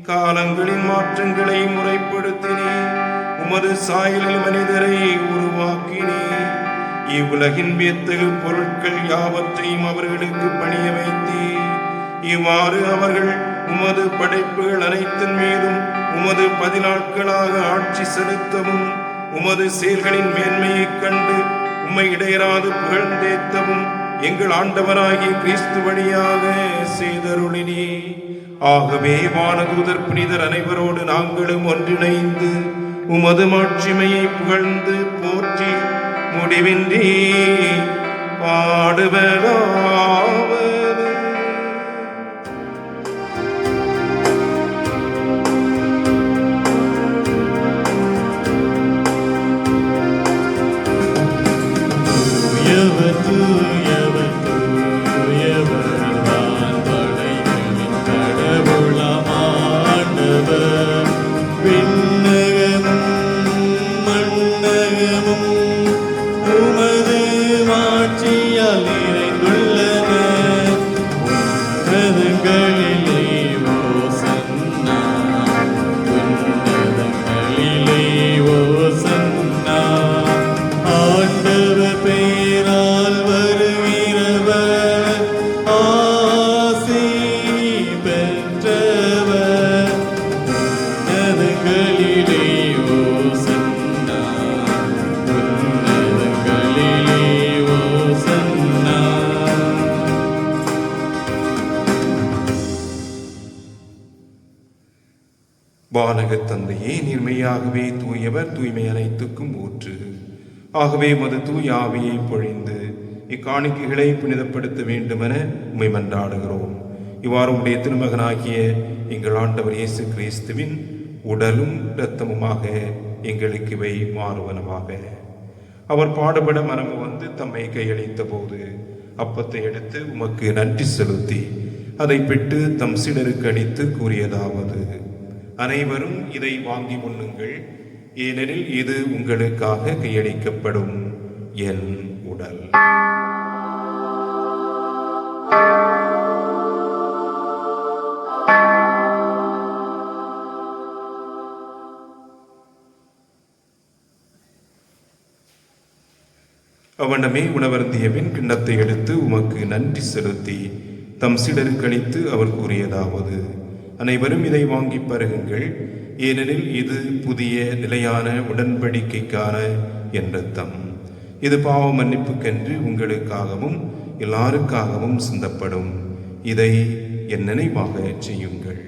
காலங்களின் மாற்றங்களை முறைப்படுத்தினே, உமது சாயலில் மனிதரை உருவாக்கினே. இவ்வுலகின் வியத்தகு பொருட்கள் யாவற்றையும் அவர்களுக்கு பணிய வைத்தே. இவ்வாறு அவர்கள் உமது படைப்புகள் அனைத்தின் மீதும் உமது 10 நாட்களாக ஆட்சி செலுத்தவும், உமது செயல்களின் மேன்மையைக் கண்டு உம்மை இடையராது புகழ்ந்தேத்தவும் எங்கள் ஆண்டவராகிய கிறிஸ்து வழியாக செய்தருளினே. ஆகவே வானதூதர் புனிதர் அனைவரோடு நாங்களும் ஒன்றிணைந்து உமது மாட்சிமையை புகழ்ந்து போற்றி முடிவின்றி பாடுவதாவது. வானகத் தந்தையே, நீர்மையாகவே தூயவர், தூய்மை அனைத்துக்கும் ஊற்று. ஆகவே மது தூய ஆவியை பொழிந்து இக்காணிக்கைகளை புனிதப்படுத்த வேண்டுமென உம்மை மன்றாடுகிறோம். இவ்வாறு உடைய திருமகனாகிய எங்கள் ஆண்டவர் இயேசு கிறிஸ்துவின் உடலும் இரத்தமுமாக எங்களுக்கு இவை மாறுவனவாக. அவர் பாடுபட மனமு வந்து தம்மை கையளித்த போது அப்பத்தை எடுத்து உமக்கு நன்றி செலுத்தி அதை பெற்று தம் சீடருக்கு அளித்து கூறியதாவது: அனைவரும் இதை வாங்கி உண்ணுங்கள், ஏனெனில் இது உங்களுக்காக கையளிக்கப்படும் என் உடல். அவனமே உணவருந்தியவின் கிண்ணத்தை எடுத்து உமக்கு நன்றி செலுத்தி தம் சீடருக்கு அளித்து அவர் கூறியதாவது: அனைவரும் இதை வாங்கி பருகுங்கள், ஏனெனில் இது புதிய நிலையான உடன்படிக்கைக்கான என் இரத்தம். இது பாவ மன்னிப்புக்கென்று உங்களுக்காகவும் எல்லாருக்காகவும் சிந்தப்படும். இதை என் நினைவாக செய்யுங்கள்.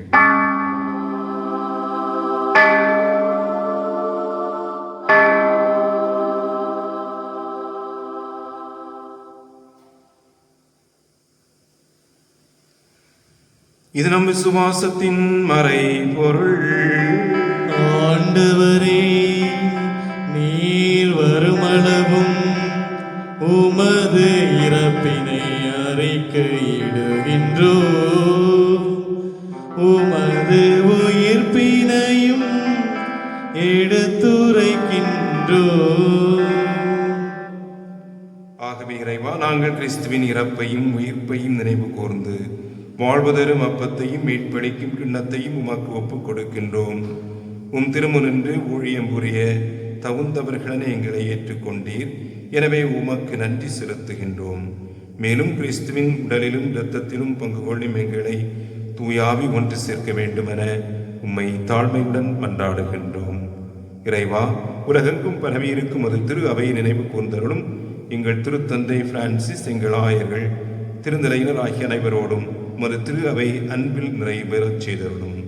இது நம் விசுவாசத்தின் மறை பொருள்.
ஆண்டவரே, நீர் வருமளவும் உமது இறப்பினை அறிக்கையிடுகின்றோ, உமது உயிர்ப்பினையும் எடுத்துரைக்கின்றோ.
ஆகவே இறைவா, நாங்கள் கிறிஸ்துவின் இறப்பையும் உயிர்ப்பையும் நினைவு கூர்ந்து வாழ்வதரும் அப்பத்தையும் மீட்பளிக்கும் கிண்ணத்தையும் உமக்கு ஒப்புக் கொடுக்கின்றோம். உம் திருமுனின்று ஊழியம் புரிய தகுந்தவர்களென எங்களை ஏற்றுக்கொண்டீர். எனவே உமக்கு நன்றி செலுத்துகின்றோம். மேலும் கிறிஸ்துவின் உடலிலும் இரத்தத்திலும் பங்கு கொள்ளும் எங்களை தூயாவி ஒன்று சேர்க்க வேண்டுமென உம்மை தாழ்மையுடன் மன்றாடுகின்றோம். இறைவா, உலகெங்கும் பரவியிருக்கும் அது திரு அவையை நினைவு கூர்ந்தருளும். எங்கள் திருத்தந்தை பிரான்சிஸ், எங்கள் ஆயர்கள், திருநிலையினர் ஆகிய அனைவரோடும் மறு திரு அவை அன்பில் நிறைவேறச் செய்தருளும்.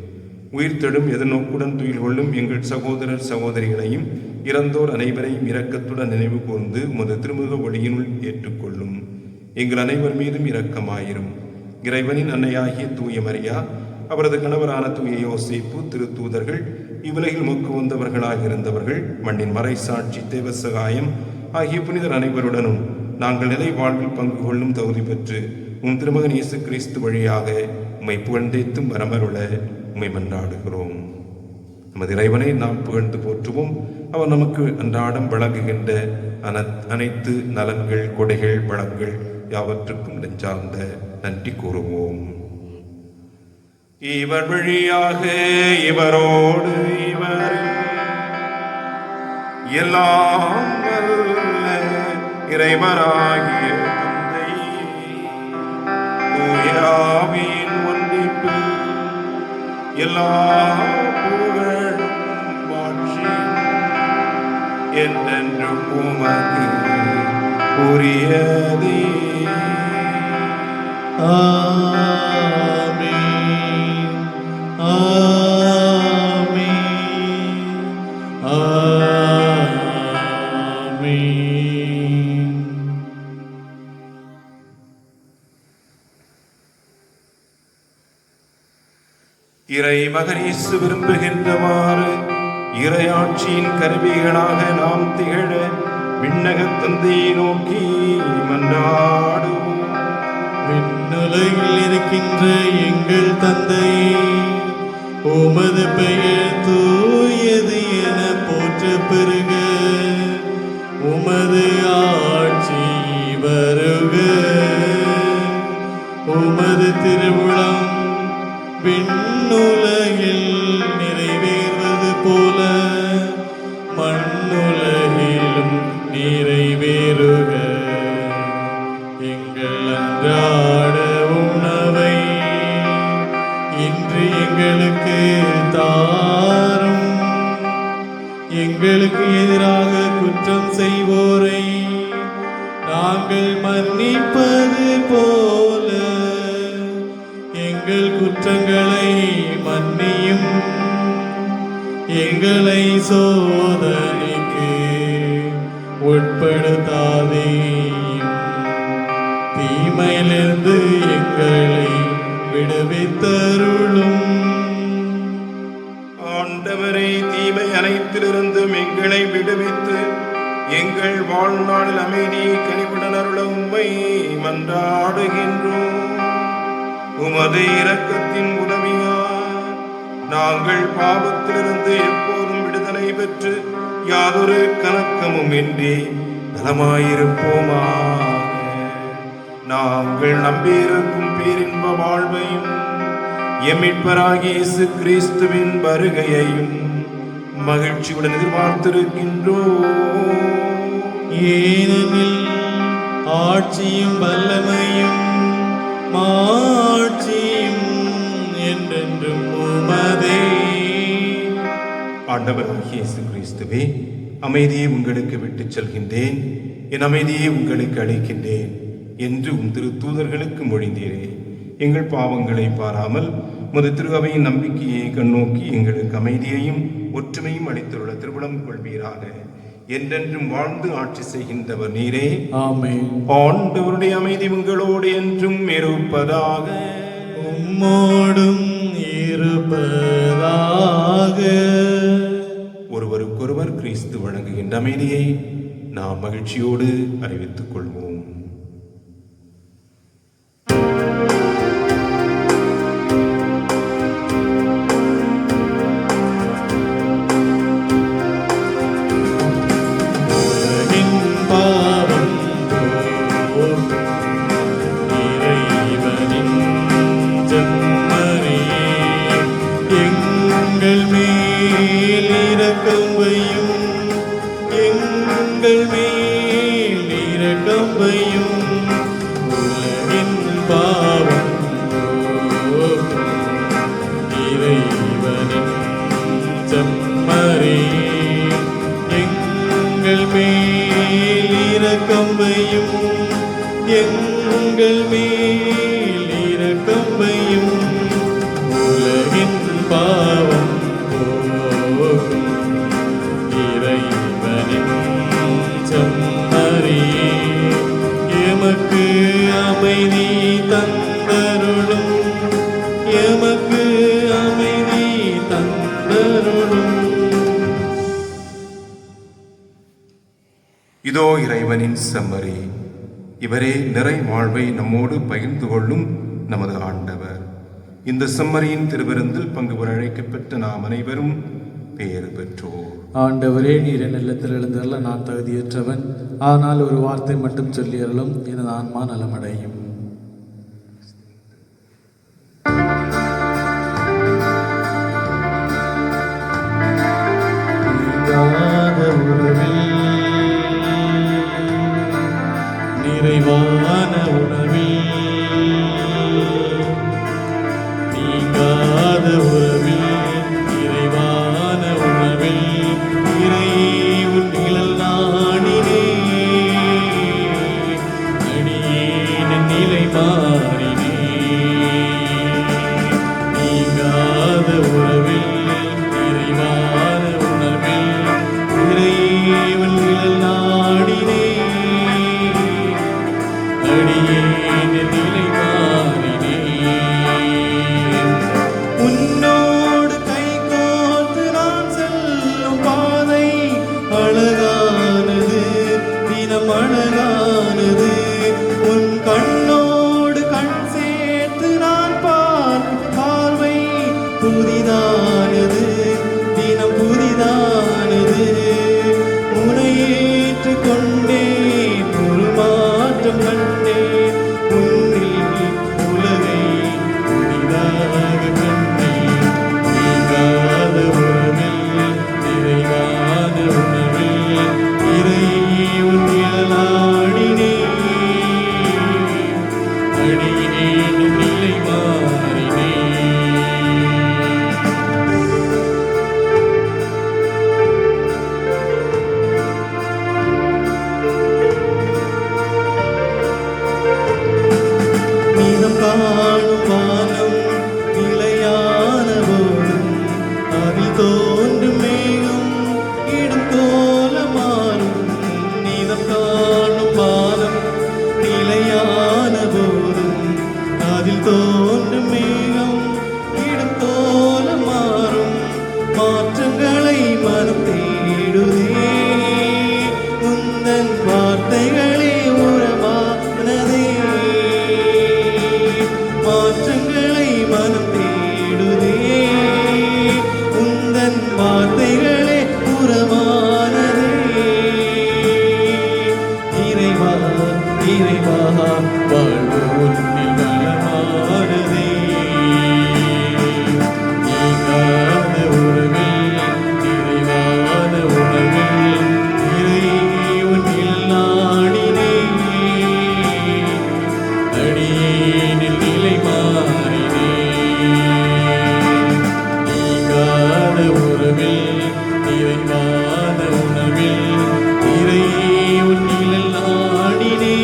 உயிர்த்தெழும் எதிர்நோக்குடன் துயில் கொள்ளும் எங்கள் சகோதரர் சகோதரிகளையும் இறந்தோர் அனைவரையும் இரக்கத்துடன் நினைவு கூர்ந்து உமது திருமுக ஒளியினுள் ஏற்றுக்கொள்ளும். எங்கள் அனைவர் மீதும் இரக்கமாயிரும். இறைவனின் அன்னையாகிய தூய மரியா, அவரது கணவரான தூய யோசேப்பு, திருத்தூதர்கள், இவ்வுலகில் மொக்கு வந்தவர்களாக இருந்தவர்கள், மண்ணின் மறை சாட்சி, தேவசகாயம் ஆகிய புனிதர் அனைவருடனும் நாங்கள் நிலை வாழ்வில் பங்கு கொள்ளும் தகுதி பெற்று உம் திருமகன் இயேசு கிறிஸ்து வழியாக உம்மை புகழ்ந்தேத்தும் வரமருள உம்மை மன்றாடுகிறோம். நமது இறைவனை நாம் புகழ்ந்து போற்றுவோம். அவர் நமக்கு அன்றாடம் வழங்குகின்ற அனைத்து நலன்கள், கொடைகள், வளங்கள் யாவற்றுக்கும் நெஞ்சார்ந்த நன்றி கூறுவோம். இவர் வழியாக இவரோடு இவர் எல்லாம் வல்ல இறைவராகிய தந்தை தூய ஆவியின் ஒன்றிப்பில் எல்லா புகழும் மாட்சியும் என்றென்றும் உமக்கு உரியதே.
ஆமென். ஆமென். ஆமென்.
இறை மகன் இயேசு விரும்புகின்றவாறு இறையாட்சியின் கருவிகளாக நாம் திகழ விண்ணகத் தந்தையை நோக்கி மன்றாடுவோம்.
விண்ணுலகில் இருக்கின்ற எங்கள் தந்தையே, உமது பெயர் தூயது என போற்றப் பெறுக. உமது ஆட்சி வருக. உமது திருவுளம் விண்ணுலகில் நிறைவேறுவது போல மண்ணுலகிலும் நிறைவேறுக. எங்கள் அன்றாட உணவை இன்று எங்களுக்கு தாரும். எங்களுக்கு எதிராக குற்றம் செய்வோரை நாங்கள் மன்னிப்பது போல எங்கள் குற்றங்களை மன்னியும். எங்களை சோதனைக்கு உட்படுத்தாதேயும், தீமையிலிருந்து எங்களை விடுவித்தருளும்.
ஆண்டவரை, தீமை அனைத்திலிருந்தும் எங்களை விடுவித்து எங்கள் வாழ்நாளில் அமைதியை கனிவுடன் அருள உம்மை மன்றாடுகின்றோம். உமது இரக்கத்தின் உதவியால் நாங்கள் பாவத்திலிருந்து எப்போதும் விடுதலை பெற்று யாதொரு கலக்கமும் இன்றி நலமாயிருப்போமாக. நாங்கள் நம்பியிருக்கும் பேரின்ப வாழ்வையும் எம்மிட்பராகிய இயேசு கிறிஸ்துவின் வருகையையும் மகிழ்ச்சியுடன் எதிர்பார்த்திருக்கின்றோம்.
ஏனெனில் ஆட்சியும் வல்லமையும் மாட்சியும் என்றென்றும் உமதே.
ஆண்டவராகிய இயேசு கிறிஸ்துவே, அமைதியை உங்களுக்கு விட்டுச் செல்கின்றேன், என் அமைதியை உங்களுக்கு அளிக்கின்றேன் என்று உம் திரு தூதர்களுக்கு மொழிந்தீரே. எங்கள் பாவங்களை பாராமல் முது திருவையின் நம்பிக்கையை கண்ணோக்கி எங்களுக்கு அமைதியையும் ஒற்றுமையும் அளித்துள்ள திருவுளம் கொள்வீராக. என்றென்றும் வாழ்ந்து ஆட்சி செய்கின்றவர் நீரே.
ஆமென்.
ஆண்டவருடைய அமைதி உங்களோடு என்றும் இருப்பதாக.
உம்மோடும் இருப்பதாக.
ஒருவருக்கொருவர் கிறிஸ்து வழங்குகின்ற அமைதியை நாம் மகிழ்ச்சியோடு அறிவித்துக் கொள்வோம்.
எங்கள் மேல் இரக்கம் வையும். உலகின் பாவம் போக்கும் இறைவனின் செம்மறியே, எமக்கு அமைதி தந்தருளும், எமக்கு அமைதி தந்தருளும்.
இதோ இறைவனின் செம்மறி, இவரே நிறை வாழ்வை நம்மோடு பகிர்ந்து கொள்ளும் நமது ஆண்டவர். இந்த செம்மறியின் திருவிருந்தில் பங்கு பெற அழைக்கப்பட்ட நாம் அனைவரும் பேறு பெற்றோர்.
ஆண்டவரே, நீர் என் இல்லத்தில் எழுந்தருள நான் தகுதியற்றவன். ஆனால் ஒரு வார்த்தை மட்டும் சொல்லியருளும், எனது ஆன்மா நலமடையும். நிறைவான உணவில், நீங்காத உறவில், நிறைவான உணவில் இறைவன் நிழல் நாடினே, அடியேன் நிலை மாறினே. நீங்காத உறவில், நிறைவான உணவில் இறைவன் நிழல் நாடினே, அடியேன் நிலை மாறினே. உன்னோடு கைகோர்த்து நான் செல்லும் பாதை அழகானது, தினம் அழகானது. உன் கண்ணோடு கண் சேர்த்து நான் பார்க்கும் பார்வை புதிதானது, தினம் புதிதானது. உன்னை ஏற்றுக் கொண்டேன், ஒரு மாற்றம் கண்டேன். உன்னில் உலகை புதிதாக கண்டேன். நீங்காத உறவில், நிறைவான உணவில் இறைவன் நிழலாடினே, அடியேன் நிலை மாறினே. நீதம் காணும் வானம் நிலையான போதும், அதில் தோன்றும் மேகம் இடும் கோலமாறும். நீதம் காணும் வானம் நிலையான போதும், அதில் தோன்றும் மேகம் இடும் கோலமாறும். மாற்றங்களை மனம் தேடுதே, உந்தன் வார்த்தைகளே உரமானதே. மாற்றங்களை மனம் தேடுதே, உந்தன் வார்த்தைகளே உரமானதே. இறைவா இறைவா, வாழ்வு உன்னில் வளமானதே. நீங்காத உறவில், நிறைவான உணவில் இறைவன் நிழலாடினே, அடியேன் நிலை மாறினே. நீங்காத உறவில், நிறைவான உணவில் இறைவன் நிழலாடினே,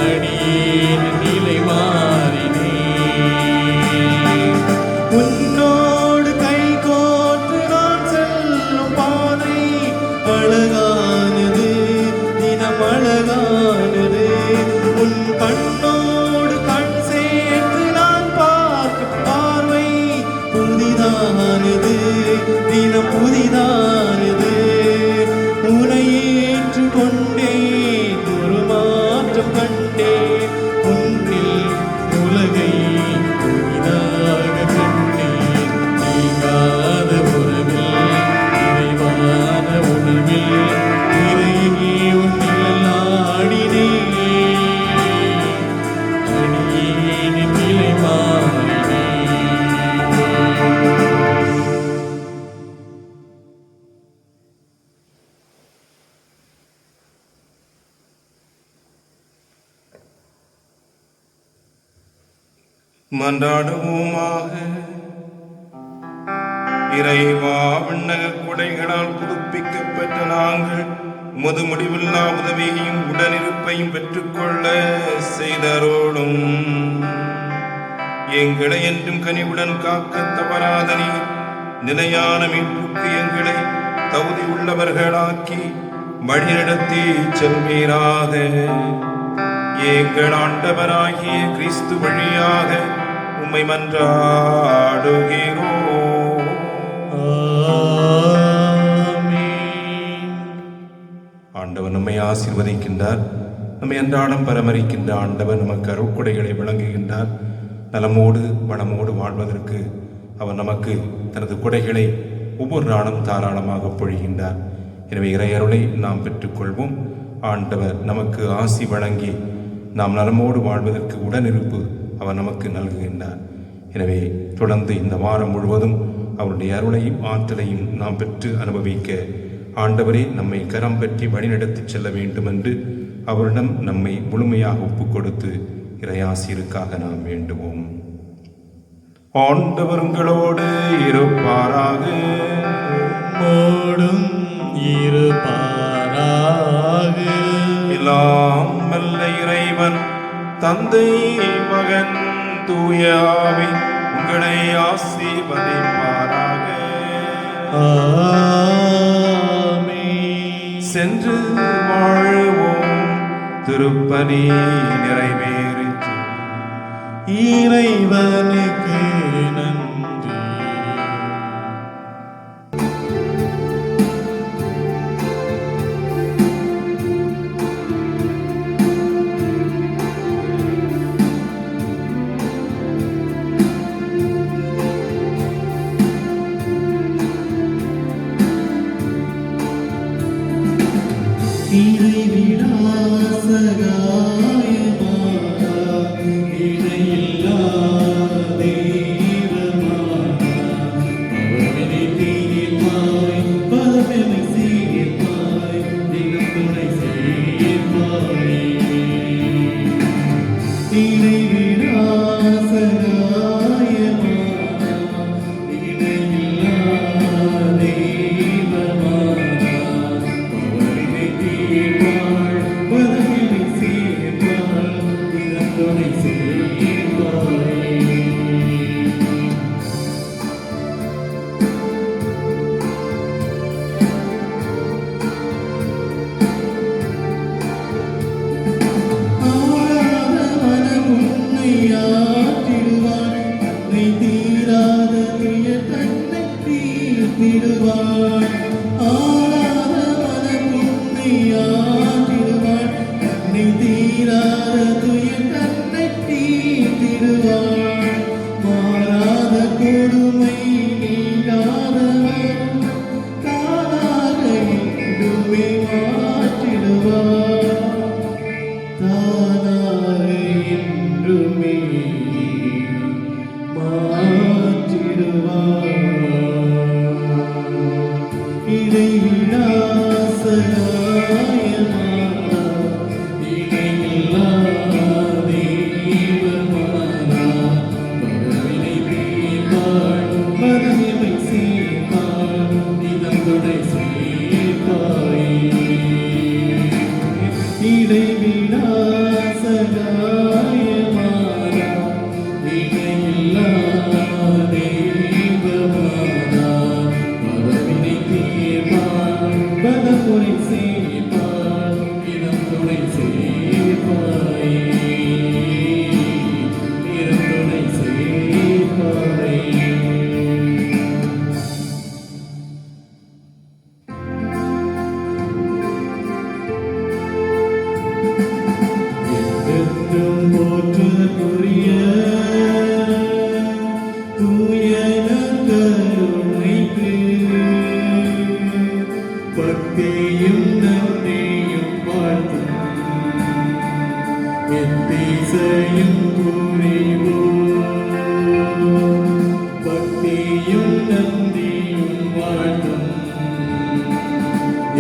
அடியேன் நிலை மாறினே. உன்னோடு கைகோர்த்து நான் செல்லும் பாதை அழகானது, தினம் அழகானது. உன் கண்ணோடு கண் சேர்த்து நான் பார்க்கும் பார்வை புதிதானது, தினம் புதிதானது. உன்னை ஏற்றுக் கொண்டேன், ஒரு மாற்றம் கண்டேன். உன்னில் உலகை புதிதாக கண்டேன். நீங்காத உறவில், நிறைவான உணவில் இறைவன் நிழலாடினே, அடியேன் நிலை மாறினே.
மன்றாடுவோமாக. இறைவா, விண்ணக கொடைகளால் புதுப்பிக்கப்பட்ட நாங்கள் உமது முடிவில்லா உதவியையும் உடனிருப்பையும் பெற்றுக்கொள்ள செய்தரோடும் எங்களை என்றும் கனிவுடன் காக்க தவறாத நீர் நிலையான மீட்புக்கு எங்களை தகுதி உள்ளவர்களாக்கி வழிநடத்தி செல்வீராக. எங்கள் ஆண்டவராகிய கிறிஸ்து வழியாக உம்மை மன்றாடுகிறோம். ஆண்டவர் அவர் நம்மை ஆசீர்வதிக்கின்றார். நம்மை அன்றாடம் பராமரிக்கின்ற ஆண்டவர் நமக்கு அருட்கொடைகளை வழங்குகின்றார். நலமோடு வளமோடு வாழ்வதற்கு அவர் நமக்கு தனது கொடைகளை ஒவ்வொரு நாளும் தாராளமாக பொழிகின்றார். எனவே இறையருளை நாம் பெற்றுக்கொள்வோம். ஆண்டவர் நமக்கு ஆசி வழங்கி நாம் நலமோடு வாழ்வதற்கு உடனிருப்பு அவர் நமக்கு நல்குகின்றார். எனவே தொடர்ந்து இந்த வாரம் முழுவதும் அவருடைய அருளையும் ஆற்றலையும் நாம் பெற்று அனுபவிக்க ஆண்டவரே நம்மை கரம் பற்றி வழிநடத்தி செல்ல வேண்டும் என்று அவரிடம் நம்மை முழுமையாக ஒப்புக் கொடுத்து இறையாசிருக்காக நாம் வேண்டுவோம். ஆண்டவர் உங்களோடு இருப்பாராக.
மோடும் இருப்பாராக.
எல்லாம் வல்ல இறைவன் தந்தை மகன் தூய ஆவி உங்களை ஆசீர்வதிப்பாராக.
ஆமென்.
சென்று வாழ்வோம். திருப்பலி நிறைவேறிற்று.
இறைவனுக்கு நன்றி.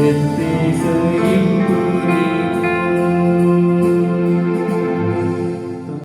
It